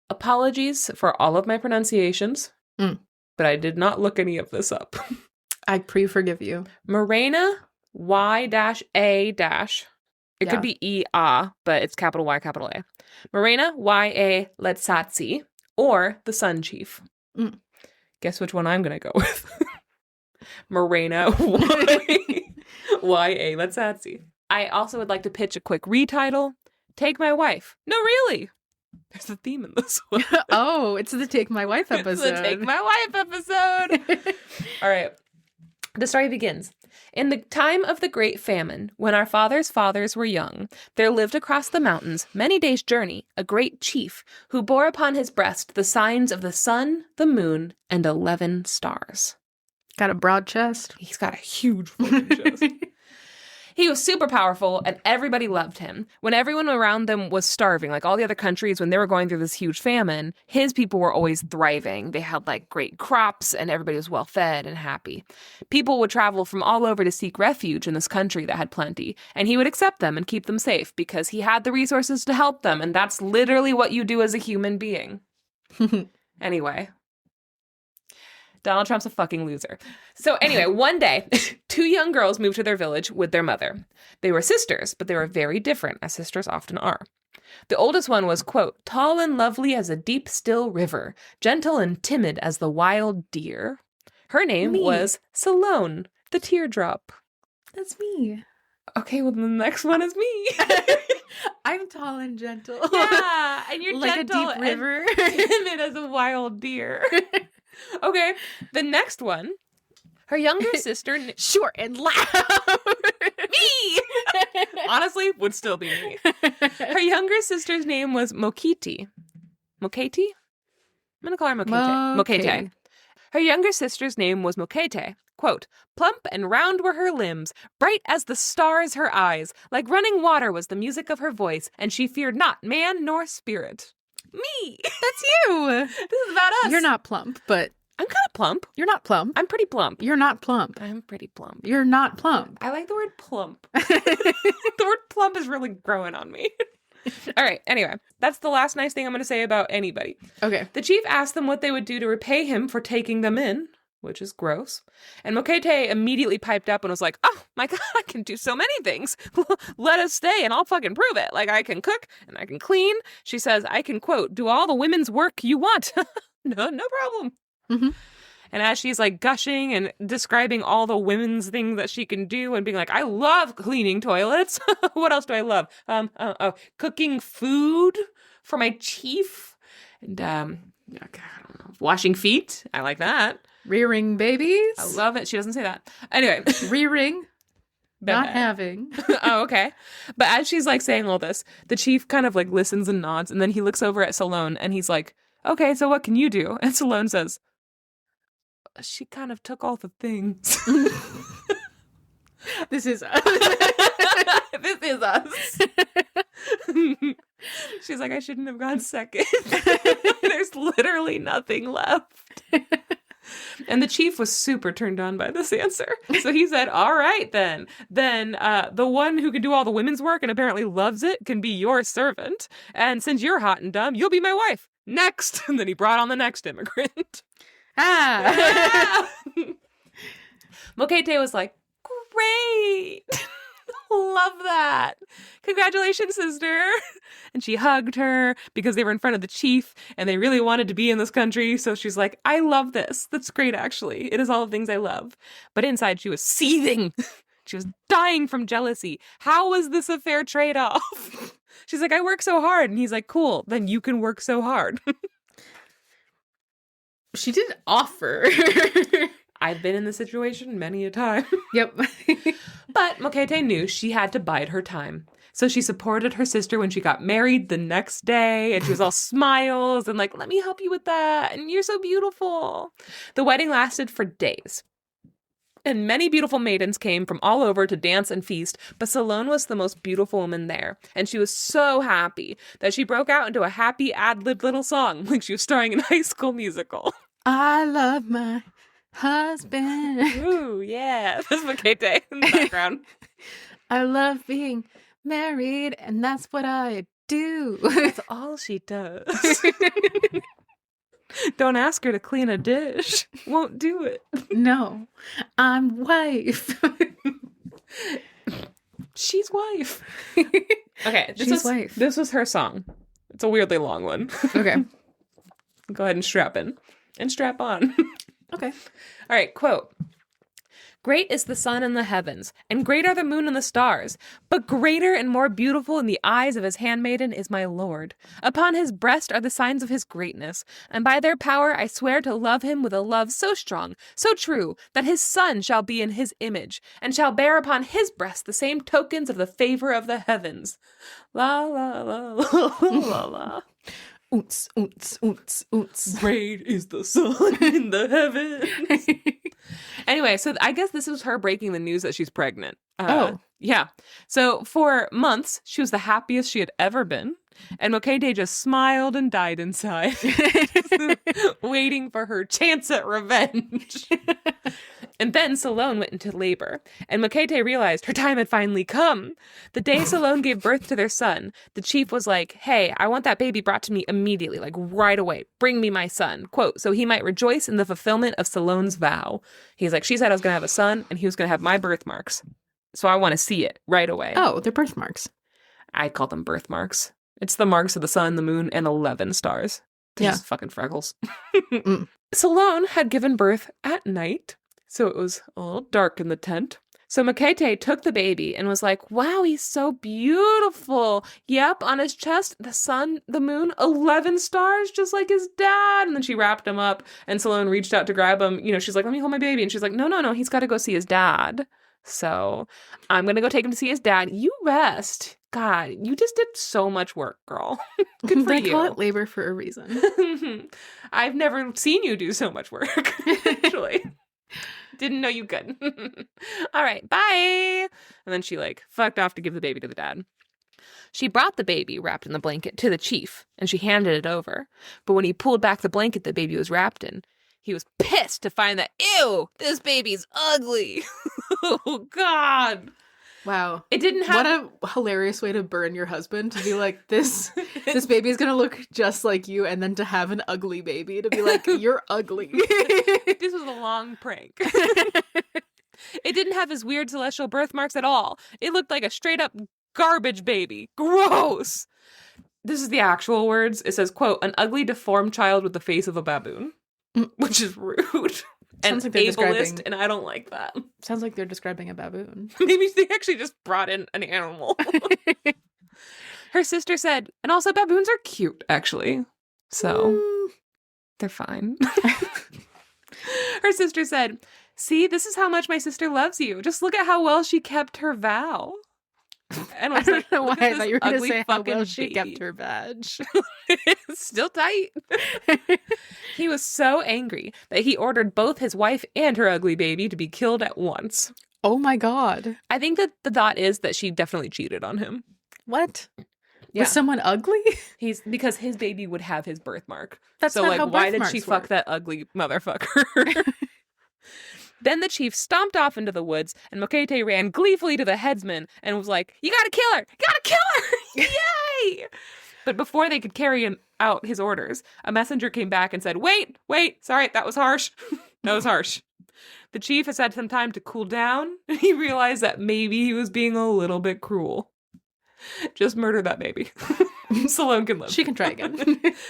A: apologies for all of my pronunciations, but I did not look any of this up.
B: I pre-forgive you.
A: Morena-Y-A-. It could be E-A, but it's capital Y, capital A. Morena-Y-A-Letsatsi, or the Sun Chief. Guess which one I'm going to go with? Morena-Y-A-Letsatsi. I also would like to pitch a quick retitle. Take My Wife. No, really. There's a theme in this one.
B: Oh, it's the Take My Wife episode.
A: It's the Take My Wife episode. All right. The story begins. In the time of the Great Famine, when our fathers' fathers were young, there lived across the mountains, many days' journey, a great chief who bore upon his breast the signs of the sun, the moon, and 11 stars.
B: Got a broad chest.
A: He's got a huge fucking chest. He was super powerful and everybody loved him. When everyone around them was starving, like all the other countries, when they were going through this huge famine, his people were always thriving. They had like great crops and everybody was well fed and happy. People would travel from all over to seek refuge in this country that had plenty, and he would accept them and keep them safe because he had the resources to help them, and that's literally what you do as a human being. Anyway. Donald Trump's a fucking loser. So anyway, one day, 2 young girls moved to their village with their mother. They were sisters, but they were very different, as sisters often are. The oldest one was, quote, tall and lovely as a deep, still river, gentle and timid as the wild deer. Her name was Salome, the teardrop.
B: That's me.
A: Okay, well, the next one is me.
B: I'm tall and gentle.
A: Yeah, and you're
B: like
A: gentle
B: a deep river.
A: and timid as a wild deer. Okay, the next one, her younger sister...
B: Short and loud.
A: Me! Honestly, would still be me. Her younger sister's name was Mokiti. Mokete? I'm going to call her Mokete. Mokete. Her younger sister's name was Mokete. Quote, plump and round were her limbs, bright as the stars her eyes, like running water was the music of her voice, and she feared not man nor spirit. Me!
B: That's you!
A: This is about us.
B: You're not plump, but...
A: I'm kind of plump.
B: You're not plump.
A: I'm pretty plump.
B: You're not plump.
A: I'm pretty plump.
B: You're not plump.
A: I like the word plump. The word plump is really growing on me. All right, anyway, that's the last nice thing I'm going to say about anybody.
B: Okay.
A: The chief asked them what they would do to repay him for taking them in, which is gross. And Mokete immediately piped up and was like, oh my God, I can do so many things. Let us stay and I'll fucking prove it. Like, I can cook and I can clean. She says, I can, quote, do all the women's work you want. No problem.
B: Mm-hmm.
A: And as she's like gushing and describing all the women's things that she can do and being like, I love cleaning toilets. What else do I love? Cooking food for my chief. And, I don't know, washing feet. I like that.
B: Rearing babies.
A: I love it. She doesn't say that. Anyway.
B: Rearing. Not having.
A: Oh, okay. But as she's like saying all this, the chief kind of like listens and nods. And then he looks over at Salome and he's like, okay, so what can you do? And Salome says, she kind of took all the things.
B: This is us.
A: This is us. She's like, I shouldn't have gone second. There's literally nothing left. And the chief was super turned on by this answer. So he said, all right, then. Then the one who can do all the women's work and apparently loves it can be your servant. And since you're hot and dumb, you'll be my wife. Next. And then he brought on the next immigrant. Mokete was like, great. Love that. Congratulations, sister. And she hugged her because they were in front of the chief and they really wanted to be in this country. So she's like, I love this. That's great, actually. It is all the things I love. But inside she was seething. She was dying from jealousy. How was this a fair trade-off? She's like, I work so hard. And he's like, cool, then you can work so hard.
B: She did offer.
A: I've been in this situation many a time.
B: Yep.
A: But Mokete knew she had to bide her time. So she supported her sister when she got married the next day. And she was all smiles and like, let me help you with that. And you're so beautiful. The wedding lasted for days. And many beautiful maidens came from all over to dance and feast, but Salome was the most beautiful woman there. And she was so happy that she broke out into a happy ad-libbed little song, like she was starring in High School Musical.
B: I love my husband.
A: Ooh, yeah. That's Mokete in the background.
B: I love being married, and that's what I do.
A: That's all she does. Don't ask her to clean a dish. Won't do it.
B: No, I'm wife.
A: She's wife. Okay,
B: wife.
A: This was her song. It's a weirdly long one.
B: Okay.
A: Go ahead and strap in. And strap on.
B: Okay.
A: All right, quote. Great is the sun in the heavens, and great are the moon and the stars. But greater and more beautiful in the eyes of his handmaiden is my lord. Upon his breast are the signs of his greatness, and by their power I swear to love him with a love so strong, so true, that his son shall be in his image, and shall bear upon his breast the same tokens of the favor of the heavens. La la la la la la.
B: Oonts, oonts, oonts, oonts.
A: Great is the sun in the heavens. Anyway, so I guess this was her breaking the news that she's pregnant. Yeah. So for months, she was the happiest she had ever been. And Mokete just smiled and died inside, waiting for her chance at revenge. And then Salone went into labor, and Mokete realized her time had finally come. The day Salone gave birth to their son, the chief was like, hey, I want that baby brought to me immediately, like right away. Bring me my son. Quote, so he might rejoice in the fulfillment of Salone's vow. He's like, she said I was going to have a son, and he was going to have my birthmarks. So I want to see it right away.
B: Oh, they're birthmarks.
A: I call them birthmarks. It's the marks of the sun, the moon, and 11 stars. They're just fucking freckles. Salone had given birth at night, so it was a little dark in the tent. So Mokete took the baby and was like, wow, he's so beautiful. Yep, on his chest, the sun, the moon, 11 stars, just like his dad. And then she wrapped him up, and Salone reached out to grab him. You know, she's like, let me hold my baby. And she's like, no, he's got to go see his dad. So I'm going to go take him to see his dad. You rest. God, you just did so much work, girl. Good for
B: they
A: you.
B: call it labor for a reason.
A: I've never seen you do so much work, actually. Didn't know you could. All right, bye. And then she fucked off to give the baby to the dad. She brought the baby wrapped in the blanket to the chief, and she handed it over. But when he pulled back the blanket the baby was wrapped in, he was pissed to find that, ew, this baby's ugly. Oh, God.
B: Wow.
A: It didn't have...
B: What a hilarious way to burn your husband, to be like, this baby is going to look just like you, and then to have an ugly baby, to be like, you're ugly.
A: This was a long prank. It didn't have his weird celestial birthmarks at all. It looked like a straight-up garbage baby. Gross. This is the actual words. It says, quote, an ugly, deformed child with the face of a baboon. Which is rude. And
B: like
A: ableist, and I don't like that.
B: Sounds like they're describing a baboon.
A: Maybe they actually just brought in an animal. Her sister said, and also baboons are cute, actually. So, they're fine. Her sister said, see, this is how much my sister loves you. Just look at how well she kept her vow. And I
B: don't know why I thought you were going to say how well she kept her badge.
A: Still tight. He was so angry that he ordered both his wife and her ugly baby to be killed at once.
B: Oh my God.
A: I think that the thought is that she definitely cheated on him.
B: What?
A: Yeah.
B: Was someone ugly?
A: Because his baby would have his birthmark.
B: That's
A: so
B: not how
A: why did
B: birthmarks
A: she
B: work.
A: fuck that ugly motherfucker? Then the chief stomped off into the woods, and Mokete ran gleefully to the headsman and was like, you gotta kill her! You gotta kill her! Yay! But before they could carry out his orders, a messenger came back and said, wait, sorry, that was harsh. That was harsh. The chief has had some time to cool down, and he realized that maybe he was being a little bit cruel. Just murder that baby. Salone can live.
B: She can try again.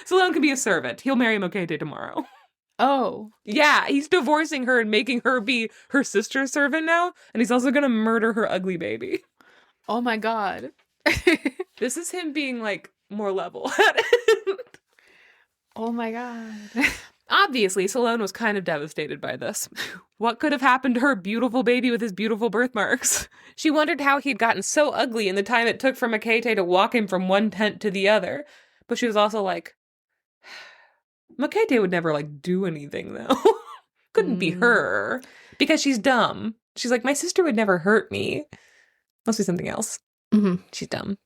A: Salone can be a servant. He'll marry Mokete tomorrow.
B: Oh.
A: Yeah, he's divorcing her and making her be her sister's servant now, and he's also gonna murder her ugly baby.
B: Oh my God.
A: This is him being, more level.
B: Oh my God.
A: Obviously, Salone was kind of devastated by this. What could have happened to her beautiful baby with his beautiful birthmarks? She wondered how he had gotten so ugly in the time it took for Mokete to walk him from one tent to the other. But she was also like, Mokete would never, do anything, though. Couldn't be her. Because she's dumb. She's like, my sister would never hurt me. Must be something else.
B: Mm-hmm.
A: She's dumb.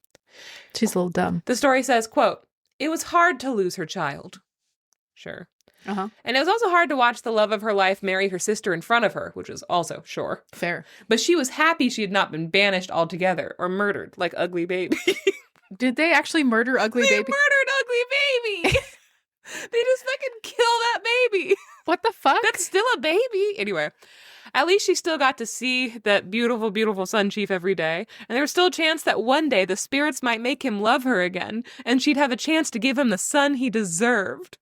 B: She's a little dumb.
A: The story says, quote, it was hard to lose her child. Sure.
B: Uh-huh.
A: And it was also hard to watch the love of her life marry her sister in front of her, which was also sure.
B: Fair.
A: But she was happy she had not been banished altogether or murdered like Ugly Baby.
B: Did they actually murder Ugly
A: They
B: Baby?
A: murdered Ugly Baby! They just fucking kill that baby.
B: What the fuck?
A: That's still a baby. Anyway, at least she still got to see that beautiful, beautiful Sun Chief every day. And there was still a chance that one day the spirits might make him love her again. And she'd have a chance to give him the son he deserved.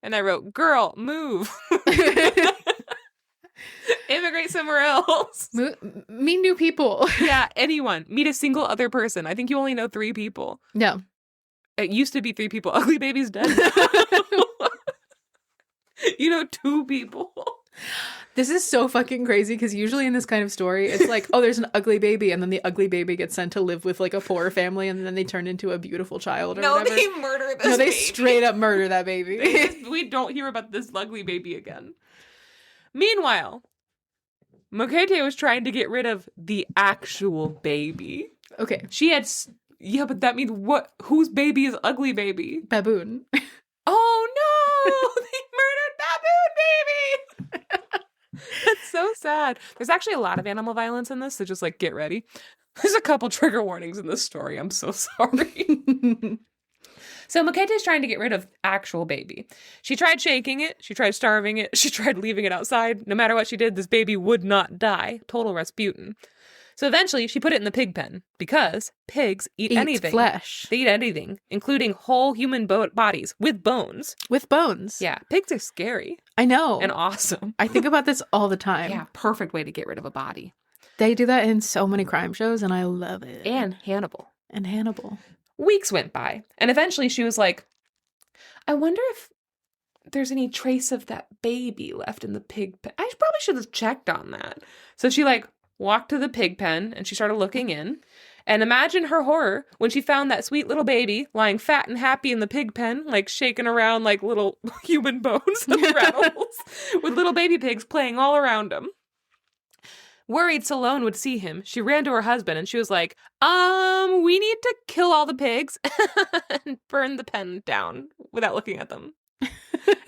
A: And I wrote, girl, move. Immigrate somewhere else.
B: Meet new people.
A: Yeah, anyone. Meet a single other person. I think you only know 3 people.
B: Yeah.
A: It used to be 3 people. Ugly Baby's dead. You know 2 people.
B: This is so fucking crazy because usually in this kind of story, it's like, oh, there's an ugly baby, and then the ugly baby gets sent to live with a poor family, and then they turn into a beautiful child or whatever.
A: They murder this
B: No, they
A: baby.
B: straight up murder that baby.
A: We don't hear about this ugly baby again. Meanwhile, Mokete was trying to get rid of the actual baby.
B: Okay.
A: She had... Yeah, but that means what? Whose baby is ugly baby?
B: Baboon.
A: Oh, no! They murdered Baboon Baby! That's so sad. There's actually a lot of animal violence in this, so just, like, get ready. There's a couple trigger warnings in this story. I'm so sorry. So Mokete's trying to get rid of actual baby. She tried shaking it. She tried starving it. She tried leaving it outside. No matter what she did, this baby would not die. Total Rasputin. So eventually, she put it in the pig pen because pigs eat anything.
B: Flesh.
A: They eat anything, including whole human bodies with bones.
B: With bones.
A: Yeah, pigs are scary.
B: I know.
A: And awesome.
B: I think about this all the time.
A: Yeah, perfect way to get rid of a body.
B: They do that in so many crime shows, and I love it.
A: And Hannibal.
B: And Hannibal.
A: Weeks went by, and eventually she was like, I wonder if there's any trace of that baby left in the pig pen. I probably should have checked on that. So she, like, walked to the pig pen, and she started looking in. And imagine her horror when she found that sweet little baby lying fat and happy in the pig pen, like shaking around like little human bones and rattles, with little baby pigs playing all around him. Worried Salone would see him, she ran to her husband and she was like, we need to kill all the pigs and burn the pen down without looking at them.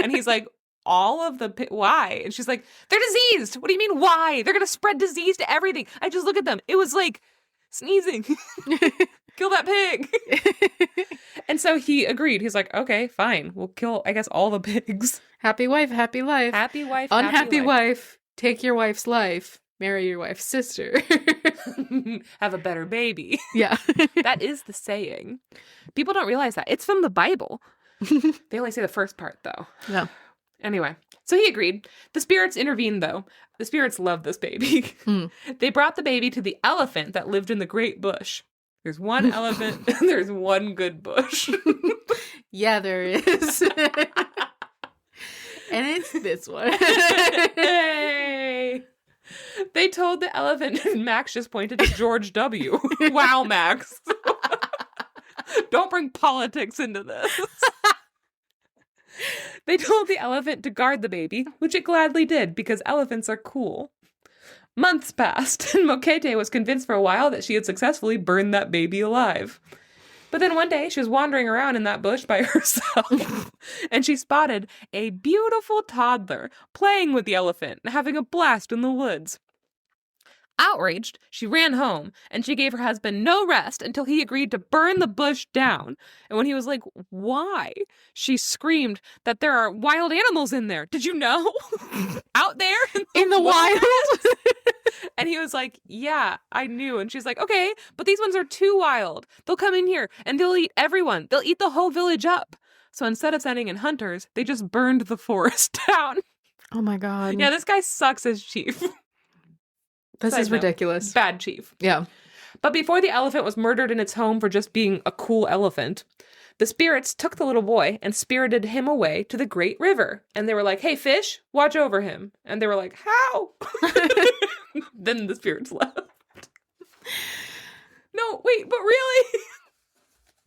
A: And he's like, all of the why? And she's like, they're diseased. What do you mean why? They're going to spread disease to everything. I just look at them. It was like sneezing. Kill that pig. And so he agreed. He's like, okay, fine. We'll kill, I guess, all the pigs.
B: Happy wife, happy life.
A: Happy wife,
B: Unhappy
A: happy
B: wife, take your wife's life. Marry your wife's sister.
A: Have a better baby.
B: Yeah.
A: That is the saying. People don't realize that. It's from the Bible. They only say the first part, though.
B: No.
A: Anyway, so he agreed. The spirits intervened, though. The spirits love this baby. They brought the baby to the elephant that lived in the great bush. There's one elephant and there's one good bush.
B: Yeah, there is. And it's this one.
A: Hey! They told the elephant, and Max just pointed to George W. Wow, Max. Don't bring politics into this. They told the elephant to guard the baby, which it gladly did because elephants are cool. Months passed, and Mokete was convinced for a while that she had successfully burned that baby alive. But then one day, she was wandering around in that bush by herself, and she spotted a beautiful toddler playing with the elephant and having a blast in the woods. Outraged, she ran home, and she gave her husband no rest until he agreed to burn the bush down. And when he was like, why? She screamed that there are wild animals in there. Did you know? Out there?
B: In the wild?
A: And he was like, yeah, I knew. And she's like, okay, but these ones are too wild. They'll come in here, and they'll eat everyone. They'll eat the whole village up. So instead of sending in hunters, they just burned the forest down.
B: Oh my God.
A: Yeah, this guy sucks as chief.
B: This is ridiculous.
A: Bad chief.
B: Yeah.
A: But before the elephant was murdered in its home for just being a cool elephant, the spirits took the little boy and spirited him away to the great river. And they were like, hey, fish, watch over him. And they were like, how? Then the spirits left. No, wait, but really?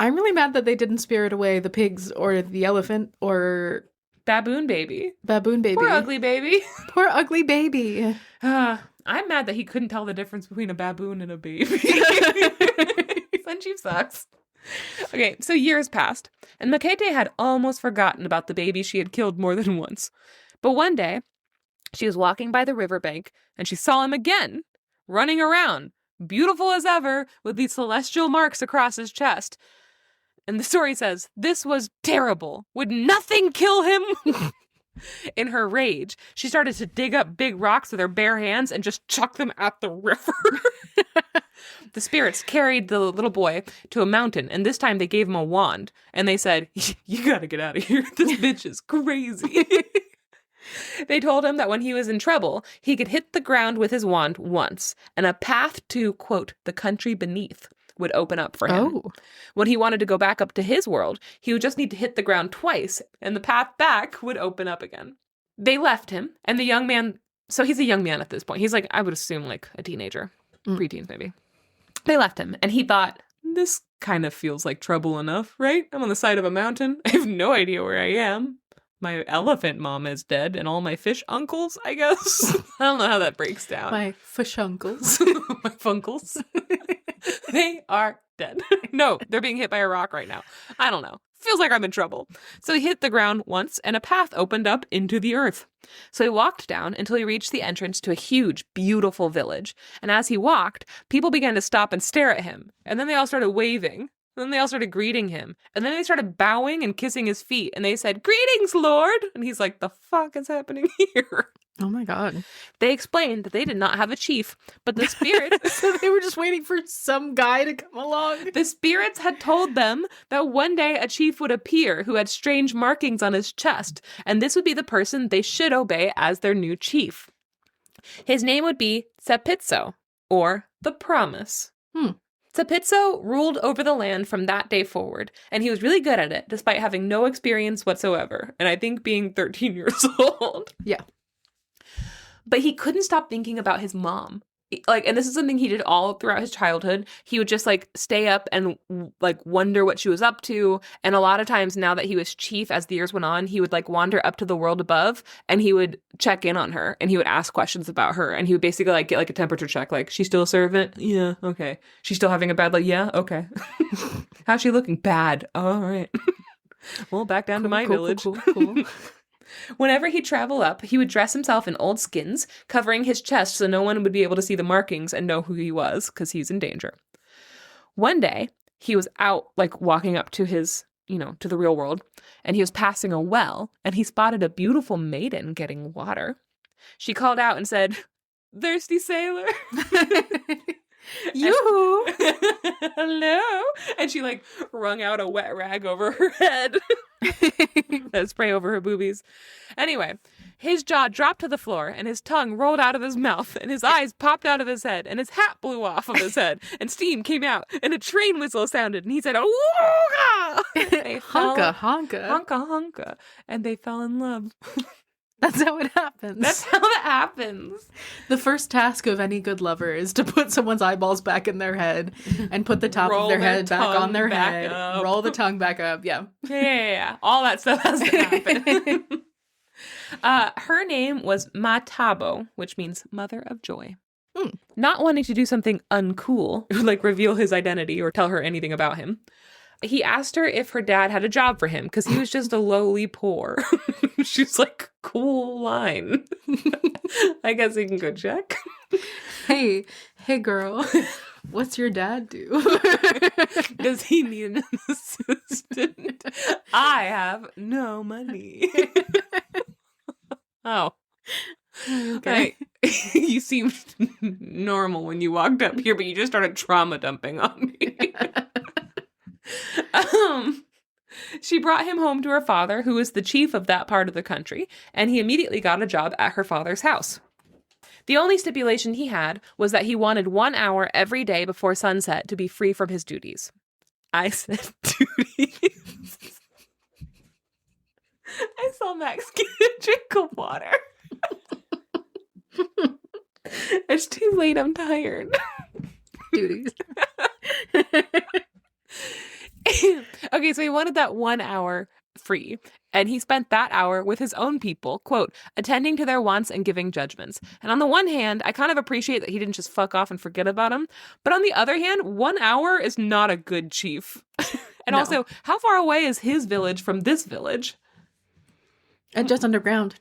B: I'm really mad that they didn't spirit away the pigs or the elephant or...
A: Baboon baby.
B: Baboon baby.
A: Poor ugly baby.
B: Poor ugly baby.
A: I'm mad that he couldn't tell the difference between a baboon and a baby. Sun Chief sucks. Okay, so years passed, and Mokete had almost forgotten about the baby she had killed more than once. But one day, she was walking by the riverbank, and she saw him again, running around, beautiful as ever, with these celestial marks across his chest. And the story says, this was terrible. Would nothing kill him? In her rage, she started to dig up big rocks with her bare hands and just chuck them at the river. The spirits carried the little boy to a mountain, and this time they gave him a wand. And they said, you gotta get out of here. This bitch is crazy. They told him that when he was in trouble, he could hit the ground with his wand once, and a path to, quote, the country beneath would open up for him.
B: Oh.
A: When he wanted to go back up to his world, he would just need to hit the ground twice, and the path back would open up again. They left him, and the young man, so he's a young man at this point. He's like, I would assume like a teenager, preteen maybe. They left him, and he thought, this kind of feels like trouble enough, right? I'm on the side of a mountain. I have no idea where I am. my elephant mom is dead and all my fish uncles, I guess. I don't know how that breaks down.
B: My fish uncles.
A: My funkles. They are dead. No, they're being hit by a rock right now. I don't know. Feels like I'm in trouble. So he hit the ground once and a path opened up into the earth. So he walked down until he reached the entrance to a huge, beautiful village. And as he walked, people began to stop and stare at him. And then they all started waving. And then they all started greeting him. And then they started bowing and kissing his feet. And they said, "Greetings, Lord." And he's like, "The fuck is happening here?"
B: Oh my God.
A: They explained that they did not have a chief, but the spirits...
B: So they were just waiting for some guy to come along.
A: The spirits had told them that one day a chief would appear who had strange markings on his chest, and this would be the person they should obey as their new chief. His name would be Tsepitso, or the Promise. Tsepitso ruled over the land from that day forward, and he was really good at it, despite having no experience whatsoever, and I think being 13 years old.
B: Yeah.
A: But he couldn't stop thinking about his mom. Like, and this is something he did all throughout his childhood. He would just like stay up and like wonder what she was up to. And a lot of times now that he was chief, as the years went on, he would like wander up to the world above and he would check in on her and he would ask questions about her. And he would basically like get like a temperature check. Like, she's still a servant? Yeah. Okay. She's still having a bad, like, yeah. Okay. How's she looking? Bad. All right. Well, back down to my village.
B: Cool.
A: Whenever he'd travel up, he would dress himself in old skins, covering his chest so no one would be able to see the markings and know who he was, because he's in danger. One day, he was out, like, walking up to his, to the real world, and he was passing a well, and he spotted a beautiful maiden getting water. She called out and said, "Thirsty sailor."
B: Yoo-hoo!
A: Hello. And she like wrung out a wet rag over her head. That spray over her boobies. Anyway, his jaw dropped to the floor and his tongue rolled out of his mouth and his eyes popped out of his head and his hat blew off of his head and steam came out and a train whistle sounded and he said, "Ooga!"
B: Honka, honka.
A: Honka, honka. And they fell in love.
B: That's how it happens.
A: That's how it happens.
B: The first task of any good lover is to put someone's eyeballs back in their head and put the top of their head back on their head.
A: Up.
B: Roll the tongue back up. Yeah.
A: Yeah. All that stuff has to happen. Her name was Matabo, which means mother of joy. Not wanting to do something uncool, like reveal his identity or tell her anything about him, he asked her if her dad had a job for him because he was just a lowly poor. She's like, cool line. I guess he can go check.
B: Hey girl, what's your dad do?
A: Does he need an assistant? I have no money. Oh. Okay. You seemed normal when you walked up here, but you just started trauma dumping on me. She brought him home to her father, who was the chief of that part of the country, and he immediately got a job at her father's house. The only stipulation he had was that he wanted 1 hour every day before sunset to be free from his duties. I said duties. I saw Max get a drink of water. It's too late, I'm tired.
B: Duties.
A: Okay, so he wanted that 1 hour free, and he spent that hour with his own people, quote, attending to their wants and giving judgments. And on the one hand, I kind of appreciate that he didn't just fuck off and forget about him, but on the other hand, 1 hour is not a good chief. And also, how far away is his village from this village?
B: Just underground.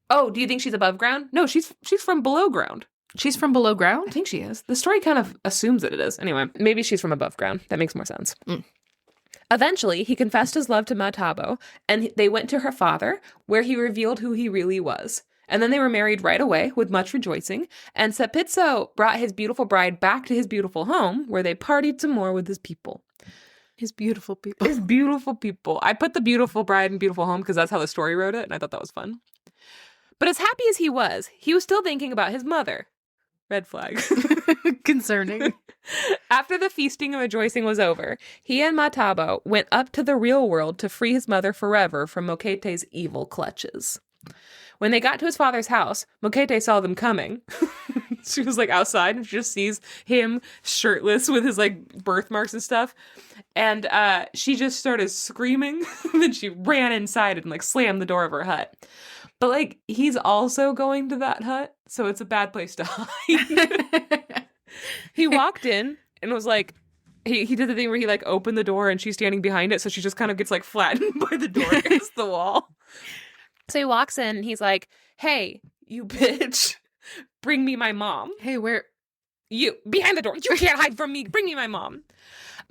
A: Oh, do you think she's above ground? No, she's from below ground.
B: She's from below ground?
A: I think she is. The story kind of assumes that it is. Anyway, maybe she's from above ground. That makes more sense. Eventually, he confessed his love to Matabo, and they went to her father, where he revealed who he really was. And then they were married right away, with much rejoicing, and Tsepitso brought his beautiful bride back to his beautiful home, where they partied some more with his people.
B: His beautiful people.
A: His beautiful people. I put the beautiful bride and beautiful home because that's how the story wrote it, and I thought that was fun. But as happy as he was still thinking about his mother. Red flag.
B: Concerning.
A: After the feasting and rejoicing was over, he and Matabo went up to the real world to free his mother forever from Mokete's evil clutches. When they got to his father's house, Mokete saw them coming. She was like outside and she just sees him shirtless with his like birthmarks and stuff. And she just started screaming. Then she ran inside and like slammed the door of her hut. But like he's also going to that hut, so it's a bad place to hide. He walked in and was like, he did the thing where he like opened the door and she's standing behind it, so she just kind of gets like flattened by the door against the wall. So he walks in and he's like, "Hey, you bitch, bring me my mom."
B: Hey, where?
A: You, behind the door. You can't hide from me. Bring me my mom.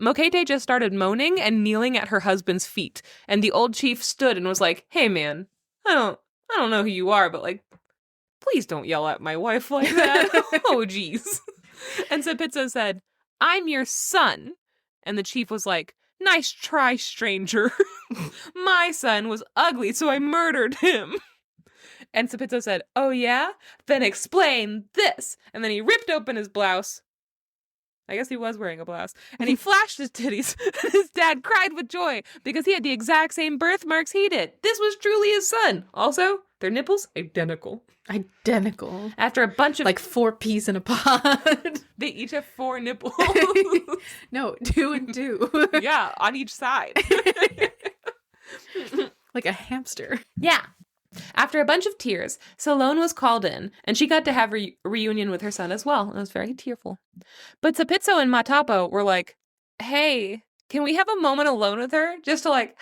A: Mokete just started moaning and kneeling at her husband's feet. And the old chief stood and was like, "Hey, man, I don't know who you are, but like, please don't yell at my wife like that." Oh, geez. And Sapitzo said, "I'm your son." And the chief was like, "Nice try, stranger. My son was ugly, so I murdered him." And Sapitzo said, "Oh yeah? Then explain this." And then he ripped open his blouse. I guess he was wearing a blouse. And he flashed his titties. His dad cried with joy because he had the exact same birthmarks he did. This was truly his son. Also, their nipples, identical.
B: Identical.
A: After a bunch of...
B: Like 4 peas in a pod.
A: They each have 4 nipples.
B: No, 2 and 2.
A: Yeah, on each side.
B: Like a hamster.
A: Yeah. After a bunch of tears, Salone was called in, and she got to have a reunion with her son as well. It was very tearful. But Sapitzo and Matapo were like, "Hey, can we have a moment alone with her? Just to like,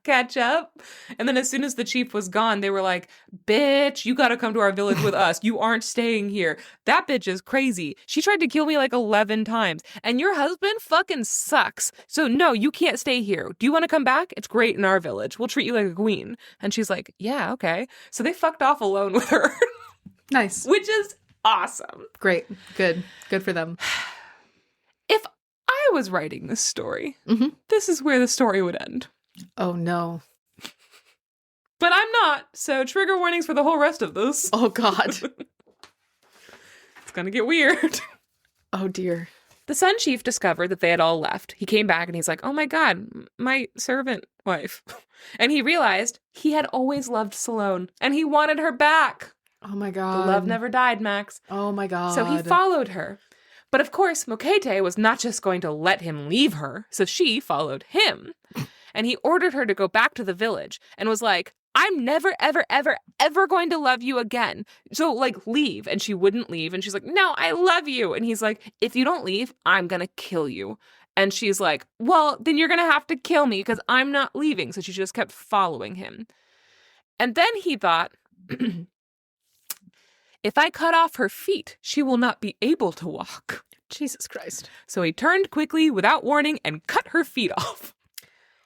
A: catch up?" And then as soon as the chief was gone, they were like, "Bitch, you gotta come to our village with us. You aren't staying here. That bitch is crazy. She tried to kill me like 11 times. And your husband fucking sucks. So no, you can't stay here. Do you want to come back? It's great in our village. We'll treat you like a queen." And she's like, "Yeah, okay." So they fucked off alone with her.
B: Nice.
A: Which is awesome.
B: Great. Good. Good for them.
A: If I was writing this story, this is where the story would end.
B: Oh, no.
A: But I'm not, so trigger warnings for the whole rest of this.
B: Oh, God.
A: It's gonna get weird.
B: Oh, dear.
A: The Sun Chief discovered that they had all left. He came back and he's like, "Oh my God, my servant wife." And he realized he had always loved Salone and he wanted her back.
B: Oh, my
A: The
B: God.
A: love never died, Max.
B: Oh, my God.
A: So he followed her. But of course, Mokete was not just going to let him leave her, so she followed him. And he ordered her to go back to the village and was like, "I'm never, ever, ever, ever going to love you again. So, like, leave." And she wouldn't leave. And she's like, "No, I love you." And he's like, "If you don't leave, I'm going to kill you." And she's like, "Well, then you're going to have to kill me because I'm not leaving." So she just kept following him. And then he thought, if I cut off her feet, she will not be able to walk.
B: Jesus Christ.
A: So he turned quickly without warning and cut her feet off.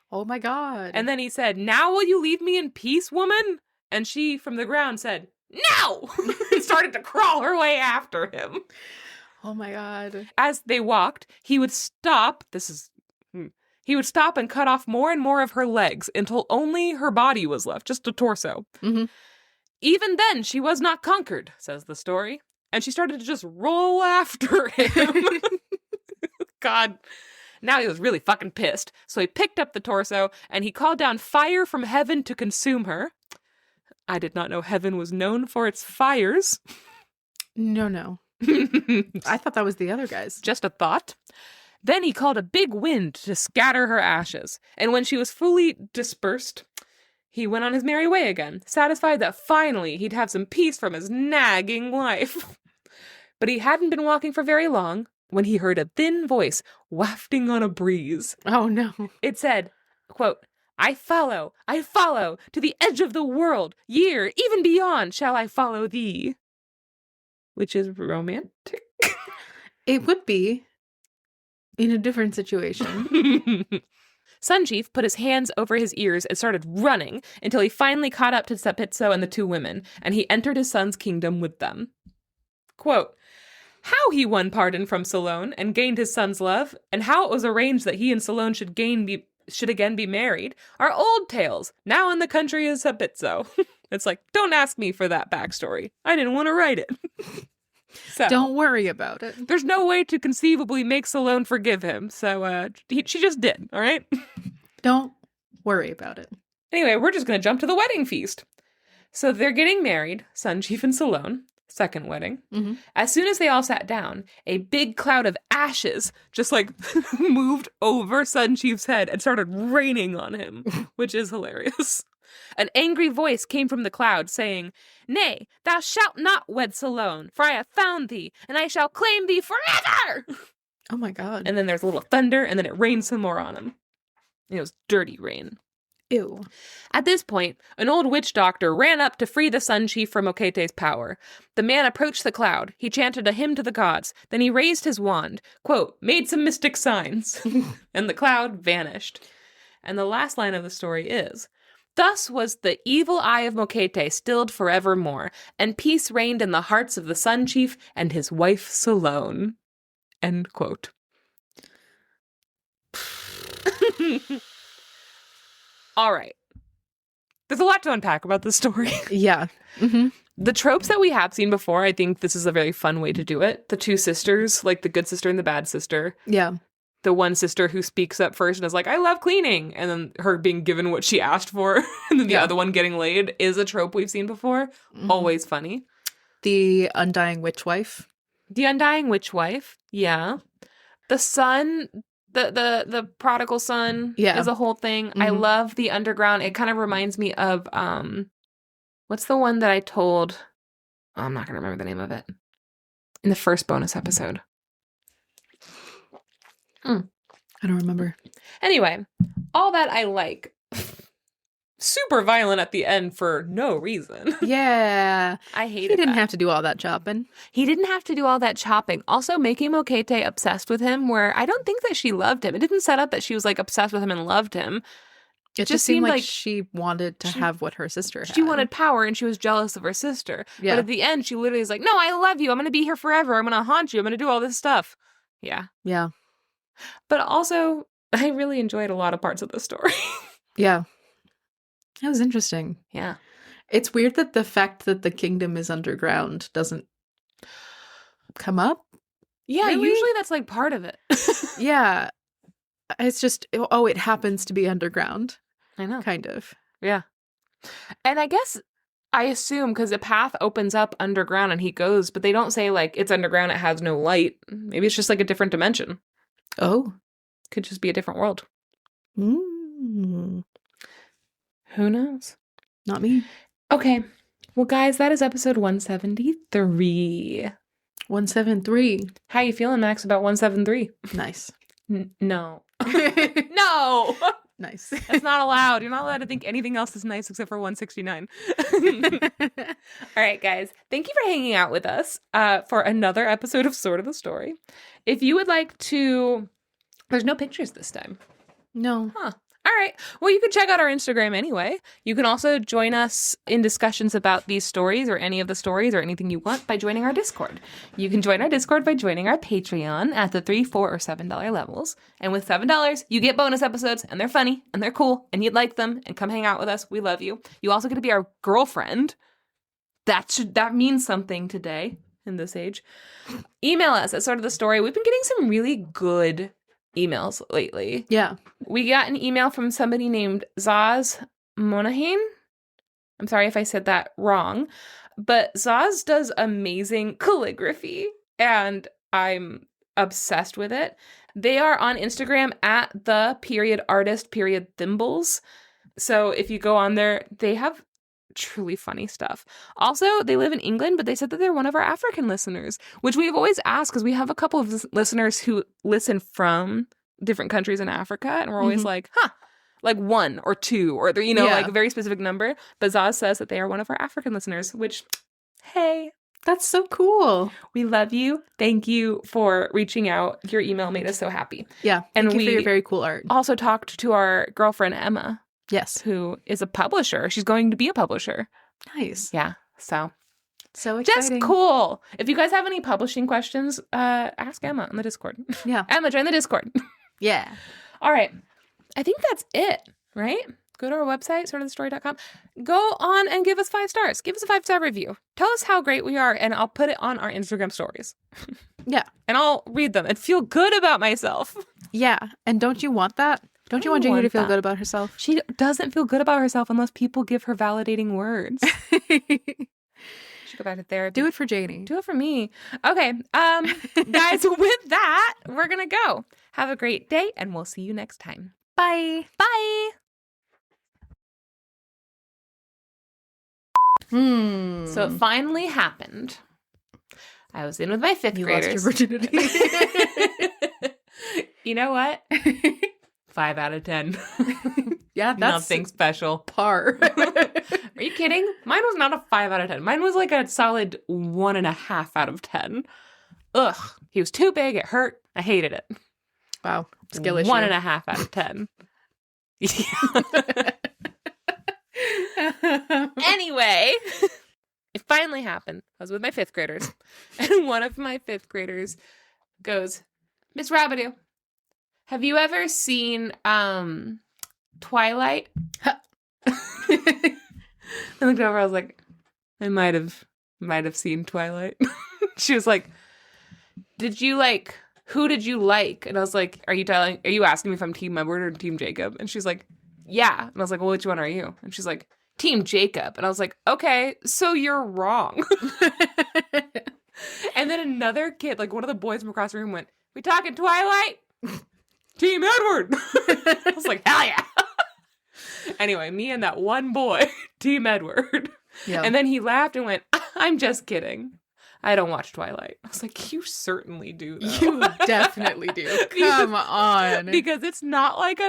B: Oh, my God.
A: And then he said, "Now will you leave me in peace, woman?" And she, from the ground, said, "No!" And started to crawl her way after him.
B: Oh, my God.
A: As they walked, he would stop. He would stop and cut off more and more of her legs until only her body was left, just a torso.
B: Mm-hmm.
A: Even then, she was not conquered, says the story. And she started to just roll after him. God. Now he was really fucking pissed. So he picked up the torso and he called down fire from heaven to consume her. I did not know heaven was known for its fires.
B: No. I thought that was the other guys.
A: Just a thought. Then he called a big wind to scatter her ashes. And when she was fully dispersed, he went on his merry way again, satisfied that finally he'd have some peace from his nagging life. But he hadn't been walking for very long when he heard a thin voice wafting on a breeze.
B: Oh, no.
A: It said, quote, I follow, to the edge of the world. Year, even beyond, shall I follow thee. Which is romantic.
B: It would be in a different situation.
A: Sun Chief put his hands over his ears and started running until he finally caught up to Sapitzo and the two women, and he entered his son's kingdom with them. Quote, how he won pardon from Salone and gained his son's love, and how it was arranged that he and Salone should again be married, are old tales. Now in the country is Sapitzo. It's like, don't ask me for that backstory. I didn't want to write it. So,
B: don't worry about it.
A: There's no way to conceivably make Salone forgive him, so she just did, all right?
B: Don't worry about it.
A: Anyway, we're just going to jump to the wedding feast. So they're getting married, Sun Chief and Salone. second wedding.
B: Mm-hmm.
A: As soon as they all sat down, a big cloud of ashes just like moved over Sun Chief's head and started raining on him, which is hilarious. An angry voice came from the cloud, saying, "Nay, thou shalt not wed Salone, for I have found thee, and I shall claim thee forever!"
B: Oh my god.
A: And then there's a little thunder, and then it rained some more on him. It was dirty rain.
B: Ew.
A: At this point, an old witch doctor ran up to free the Sun Chief from Okete's power. The man approached the cloud. He chanted a hymn to the gods. Then he raised his wand, quote, made some mystic signs, and the cloud vanished. And the last line of the story is, "Thus was the evil eye of Mokete stilled forevermore, and peace reigned in the hearts of the Sun Chief and his wife Salone." End quote. All right. There's a lot to unpack about this story.
B: Yeah. Mm-hmm.
A: The tropes that we have seen before, I think this is a very fun way to do it. The two sisters, like the good sister and the bad sister.
B: Yeah.
A: The one sister who speaks up first and is like, I love cleaning. And then her being given what she asked for. And then the other one getting laid is a trope we've seen before. Mm-hmm. Always funny.
B: The undying witch wife.
A: The undying witch wife. Yeah. The son... The prodigal son is a whole thing. Mm-hmm. I love the underground. It kind of reminds me of what's the one that I told? Oh, I'm not gonna remember the name of it. In the first bonus episode.
B: I don't remember.
A: Anyway, all that I like. Super violent at the end for no reason.
B: Yeah.
A: I hate it.
B: He didn't have to do all that chopping.
A: He didn't have to do all that chopping. Also, making Mokete obsessed with him, where I don't think that she loved him. It didn't set up that she was like obsessed with him and loved him.
B: It just seemed like she wanted to have what her sister had.
A: She wanted power and she was jealous of her sister. Yeah. But at the end, she literally is like, no, I love you. I'm going to be here forever. I'm going to haunt you. I'm going to do all this stuff. Yeah.
B: Yeah.
A: But also, I really enjoyed a lot of parts of the story.
B: Yeah. That was interesting.
A: Yeah.
B: It's weird that the fact that the kingdom is underground doesn't come up.
A: Yeah,
B: really?
A: Usually that's like part of it.
B: Yeah. It's just, it happens to be underground.
A: I know.
B: Kind of.
A: Yeah. And I guess, I assume, because the path opens up underground and he goes, but they don't say like, it's underground, it has no light. Maybe it's just like a different dimension.
B: Oh.
A: Could just be a different world.
B: Mm.
A: Who knows?
B: Not me.
A: Okay. Well, guys, that is episode 173.
B: 173.
A: How you feeling, Max, about 173?
B: Nice.
A: No. No!
B: Nice.
A: That's not allowed. You're not allowed to think anything else is nice except for 169. All right, guys. Thank you for hanging out with us for another episode of Sword of the Story. If you would like to... There's no pictures this time.
B: No.
A: Huh. All right. Well, you can check out our Instagram anyway. You can also join us in discussions about these stories or any of the stories or anything you want by joining our Discord. You can join our Discord by joining our Patreon at the $3, $4, or $7 levels. And with $7, you get bonus episodes, and they're funny, and they're cool, and you'd like them, and come hang out with us. We love you. You also get to be our girlfriend. That means something today in this age. Email us at Sort of the Story. We've been getting some really good emails lately.
B: Yeah.
A: We got an email from somebody named Zaz Monahan. I'm sorry if I said that wrong, but Zaz does amazing calligraphy and I'm obsessed with it. They are on Instagram at @the_artist_thimbles. So if you go on there, they have truly funny stuff. Also, they live in England, but they said that they're one of our African listeners, which we've always asked because we have a couple of listeners who listen from different countries in Africa, and we're always like, like 1 or 2 or like a very specific number. But Zaz says that they are one of our African listeners, which, hey,
B: that's so cool.
A: We love you. Thank you for reaching out. Your email made us so happy.
B: Yeah, thank you for your very cool art.
A: Also talked to our girlfriend Emma.
B: Yes.
A: Who is a publisher. She's going to be a publisher.
B: Nice.
A: Yeah. So
B: exciting.
A: Just cool. If you guys have any publishing questions, ask Emma on the Discord.
B: Yeah.
A: Emma, join the Discord.
B: Yeah.
A: All right. I think that's it, right? Go to our website, sortofthestory.com. Go on and give us 5 stars. Give us a 5-star review. Tell us how great we are, and I'll put it on our Instagram stories.
B: Yeah.
A: And I'll read them and feel good about myself.
B: Yeah. And don't you want that? Don't you want Janey to feel good about herself?
A: She doesn't feel good about herself unless people give her validating words. She should go back to therapy.
B: Do it for Janey.
A: Do it for me. Okay. Guys, with that, we're going to go. Have a great day, and we'll see you next time.
B: Bye.
A: Bye. So it finally happened. I was in with my fifth graders.
B: You lost your virginity.
A: You know what? 5 out of 10.
B: Yeah, that's
A: nothing special.
B: par.
A: Are you kidding? Mine was not a 5 out of 10. Mine was like a solid 1.5 out of 10. Ugh. He was too big. It hurt. I hated it.
B: Wow. Skill issue.
A: 1.5 out of 10. Anyway, it finally happened. I was with my fifth graders, and one of my fifth graders goes, "Miss Rabidou, have you ever seen Twilight?" I looked over. I was like, "I might have seen Twilight." She was like, "Did you like? Who did you like?" And I was like, "Are you asking me if I'm Team Edward or Team Jacob?" And she's like, "Yeah." And I was like, "Well, which one are you?" And she's like, "Team Jacob." And I was like, "Okay, so you're wrong." And then another kid, like one of the boys from across the room, went, "We talking Twilight?" Team Edward. I was like, "Hell yeah." Anyway, me and that one boy, Team Edward. Yeah. And then he laughed and went, "I'm just kidding. I don't watch Twilight." I was like, "You certainly do, though."
B: You definitely do. Come on.
A: Because it's not like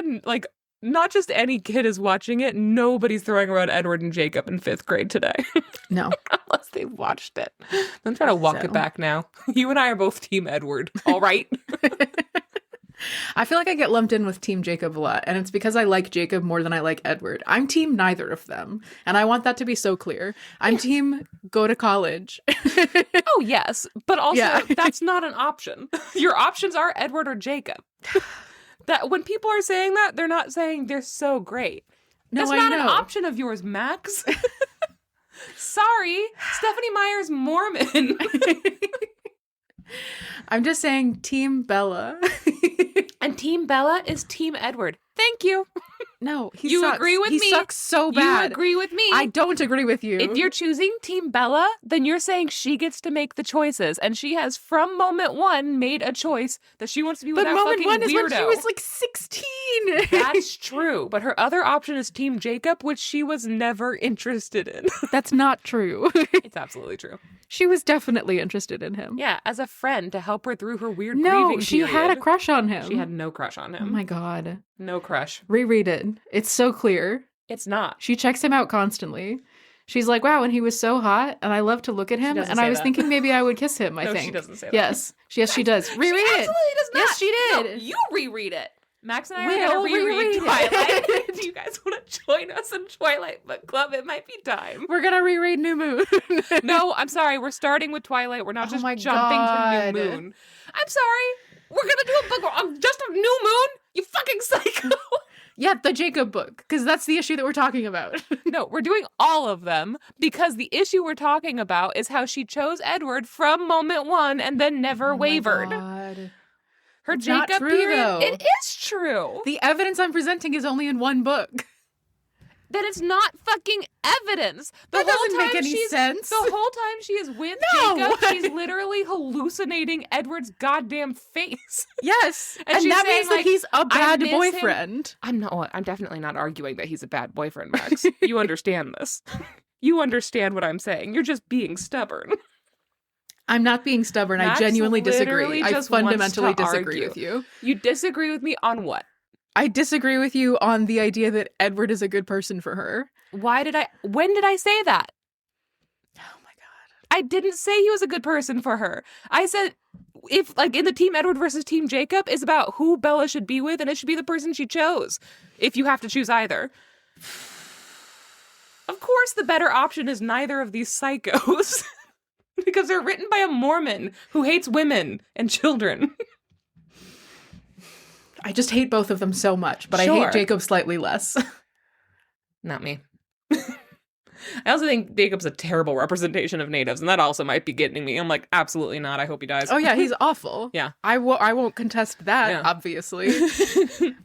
A: not just any kid is watching it. Nobody's throwing around Edward and Jacob in 5th grade today.
B: No.
A: Unless they watched it. I'm trying to walk it back now. You and I are both Team Edward. All right?
B: I feel like I get lumped in with Team Jacob a lot, and it's because I like Jacob more than I like Edward. I'm Team neither of them, and I want that to be so clear. I'm Team go to college.
A: Oh, yes. But also, that's not an option. Your options are Edward or Jacob. That when people are saying that, they're not saying they're so great.
B: No,
A: that's not an option of yours, Max. Sorry, Stephanie Meyer's Mormon.
B: I'm just saying Team Bella.
A: And Team Bella is Team Edward. Thank you.
B: No,
A: you
B: sucks.
A: Agree with me.
B: He sucks so bad.
A: You agree with me.
B: I don't agree with you.
A: If you're choosing Team Bella, then you're saying she gets to make the choices. And she has, from moment one, made a choice that she wants to be with that fucking weirdo. But moment one is
B: when she was like 16.
A: That's true. But her other option is Team Jacob, which she was never interested in.
B: That's not true.
A: It's absolutely true.
B: She was definitely interested in him.
A: Yeah, as a friend to help her through her weird grieving period.
B: No, she had a crush on him.
A: She had no crush on him.
B: Oh my God.
A: No crush.
B: Reread it. It's so clear.
A: It's not.
B: She checks him out constantly. She's like, wow, and he was so hot, and I love to look at him, and I was thinking maybe I would kiss him, I think.
A: She doesn't say that.
B: Yes, she does. Reread it.
A: She absolutely does not.
B: Yes, she did.
A: No, you reread it. Max and I are going to reread Twilight. Do you guys want to join us in Twilight Book Club? It might be time.
B: We're going to reread New Moon.
A: No, I'm sorry. We're starting with Twilight. We're not just jumping to New Moon. I'm sorry. We're going to do a book on just a New Moon? You fucking psycho.
B: Yeah, the Jacob book, because that's the issue that we're talking about.
A: No, we're doing all of them because the issue we're talking about is how she chose Edward from moment one and then never wavered.
B: God.
A: Her
B: It's
A: Jacob
B: not true,
A: period.
B: though.
A: It is true.
B: The evidence I'm presenting is only in one book.
A: That it's not fucking evidence.
B: That doesn't make any sense.
A: The whole time she is with Jacob, she's literally hallucinating Edward's goddamn face.
B: Yes. And
A: she's
B: that
A: saying,
B: means that he's a bad boyfriend.
A: I'm definitely not arguing that he's a bad boyfriend, Max. You understand this. You understand what I'm saying. You're just being stubborn.
B: I'm not being stubborn.
A: Max
B: I genuinely disagree. I fundamentally disagree with you.
A: You disagree with me on what?
B: I disagree with you on the idea that Edward is a good person for her.
A: When did I say that?
B: Oh my God.
A: I didn't say he was a good person for her. I said if like in the Team Edward versus Team Jacob is about who Bella should be with, and it should be the person she chose. If you have to choose either. Of course the better option is neither of these psychos. Because they're written by a Mormon who hates women and children.
B: I just hate both of them so much, but I hate Jacob slightly less.
A: Not me. I also think Jacob's a terrible representation of natives, and that also might be getting me. I'm like, absolutely not. I hope he dies.
B: Oh yeah, he's awful.
A: Yeah.
B: I won't contest that, obviously.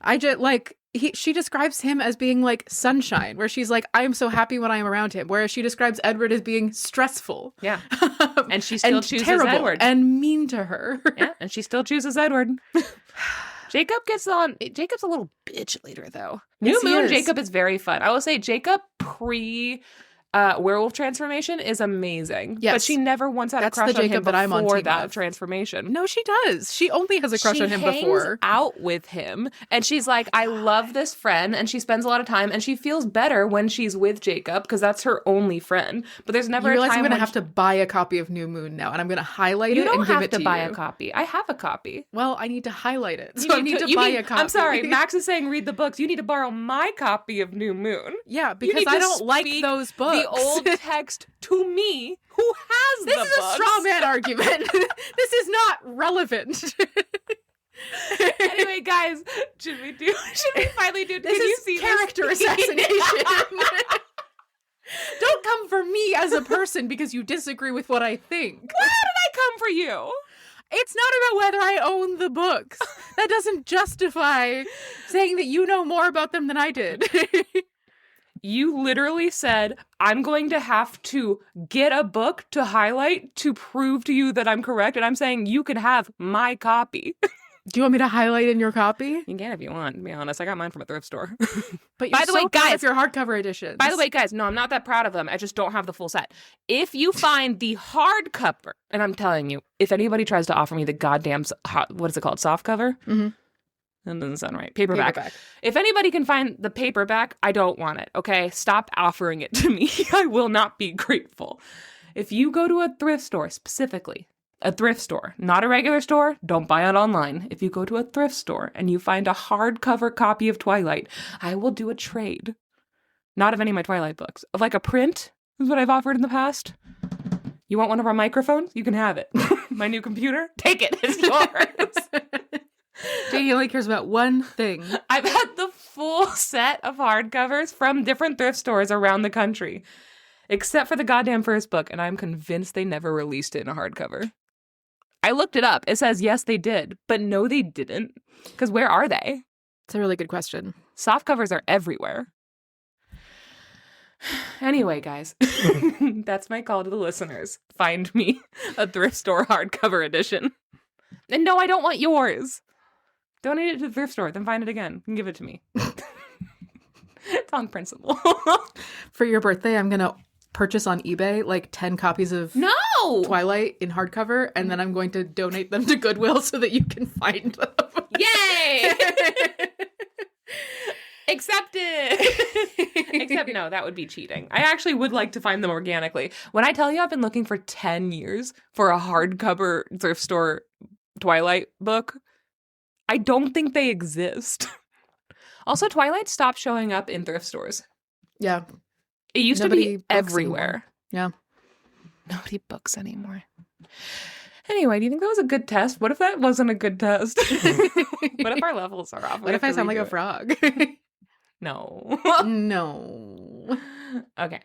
B: I just like she describes him as being like sunshine, where she's like, I'm so happy when I'm around him. Whereas she describes Edward as being stressful.
A: Yeah. And she still chooses
B: terrible
A: Edward.
B: and mean to her.
A: Yeah, and she still chooses Edward. Jacob's a little bitch later, though.
B: Yes,
A: New
B: he
A: Moon
B: is.
A: Jacob is very fun. I will say Jacob werewolf transformation is amazing.
B: Yes.
A: But she never once had
B: That's
A: a crush
B: the
A: on him
B: Jacob that I'm on
A: before
B: team
A: that
B: with.
A: transformation.
B: No, she does. She only has a crush on him
A: She hangs
B: before.
A: out with him, and she's like, I love this friend, and she spends a lot of time, and she feels better when she's with Jacob because that's her only friend. But there's never
B: You
A: a
B: realize
A: time
B: I'm going to
A: when
B: have to buy a copy of New Moon now, and I'm going to highlight
A: you
B: it
A: don't
B: and give
A: have
B: it
A: to
B: to
A: buy
B: you.
A: a copy. I have a copy.
B: Well, I need to highlight it,
A: You
B: so I need to buy a copy.
A: I'm sorry, Max is saying read the books. You need to borrow my copy of New Moon.
B: Yeah,
A: You
B: because
A: need
B: I
A: to
B: don't like
A: speak
B: those books.
A: The old text to me, who has
B: This
A: the
B: is
A: books.
B: a straw man argument. This is not relevant.
A: Anyway, guys, should we finally do?
B: This
A: can you
B: is
A: see
B: character
A: this?
B: assassination. Don't come for me as a person because you disagree with what I think.
A: Why did I come for you?
B: It's not about whether I own the books. That doesn't justify saying that you know more about them than I did.
A: You literally said, I'm going to have to get a book to highlight to prove to you that I'm correct. And I'm saying you can have my copy.
B: Do you want me to highlight in your copy?
A: You can if you want, to be honest. I got mine from a thrift store.
B: But
A: By
B: you're
A: the way,
B: so proud
A: guys-
B: of your hardcover editions.
A: By the way, guys, no, I'm not that proud of them. I just don't have the full set. If you find the hardcover, and I'm telling you, if anybody tries to offer me the goddamn, what is it called, soft cover?
B: Mhm.
A: That doesn't sound right. Paperback. If anybody can find the paperback, I don't want it, okay? Stop offering it to me. I will not be grateful. If you go to a thrift store, specifically, a thrift store, not a regular store, don't buy it online. If you go to a thrift store and you find a hardcover copy of Twilight, I will do a trade. Not of any of my Twilight books. Of like a print, is what I've offered in the past. You want one of our microphones? You can have it. My new computer? Take it. It's yours.
B: Janey only cares about one thing.
A: I've had the full set of hardcovers from different thrift stores around the country. Except for the goddamn first book, and I'm convinced they never released it in a hardcover. I looked it up. It says, yes, they did. But no, they didn't. Because where are they?
B: It's a really good question.
A: Soft covers are everywhere. Anyway, guys, that's my call to the listeners. Find me a thrift store hardcover edition. And no, I don't want yours. Donate it to the thrift store, then find it again and give it to me. It's on principle.
B: For your birthday, I'm going to purchase on eBay like 10 copies of
A: No!
B: Twilight in hardcover, and then I'm going to donate them to Goodwill so that you can find them.
A: Yay! Accepted! Except no, that would be cheating. I actually would like to find them organically. When I tell you I've been looking for 10 years for a hardcover thrift store Twilight book, I don't think they exist. Also, Twilight stopped showing up in thrift stores.
B: Yeah.
A: It used
B: Nobody
A: to be
B: books
A: everywhere.
B: Yeah.
A: Nobody books anymore. Anyway, do you think that was a good test? What if that wasn't a good test? What if our levels are off?
B: What if I sound like a frog?
A: No.
B: No.
A: Okay.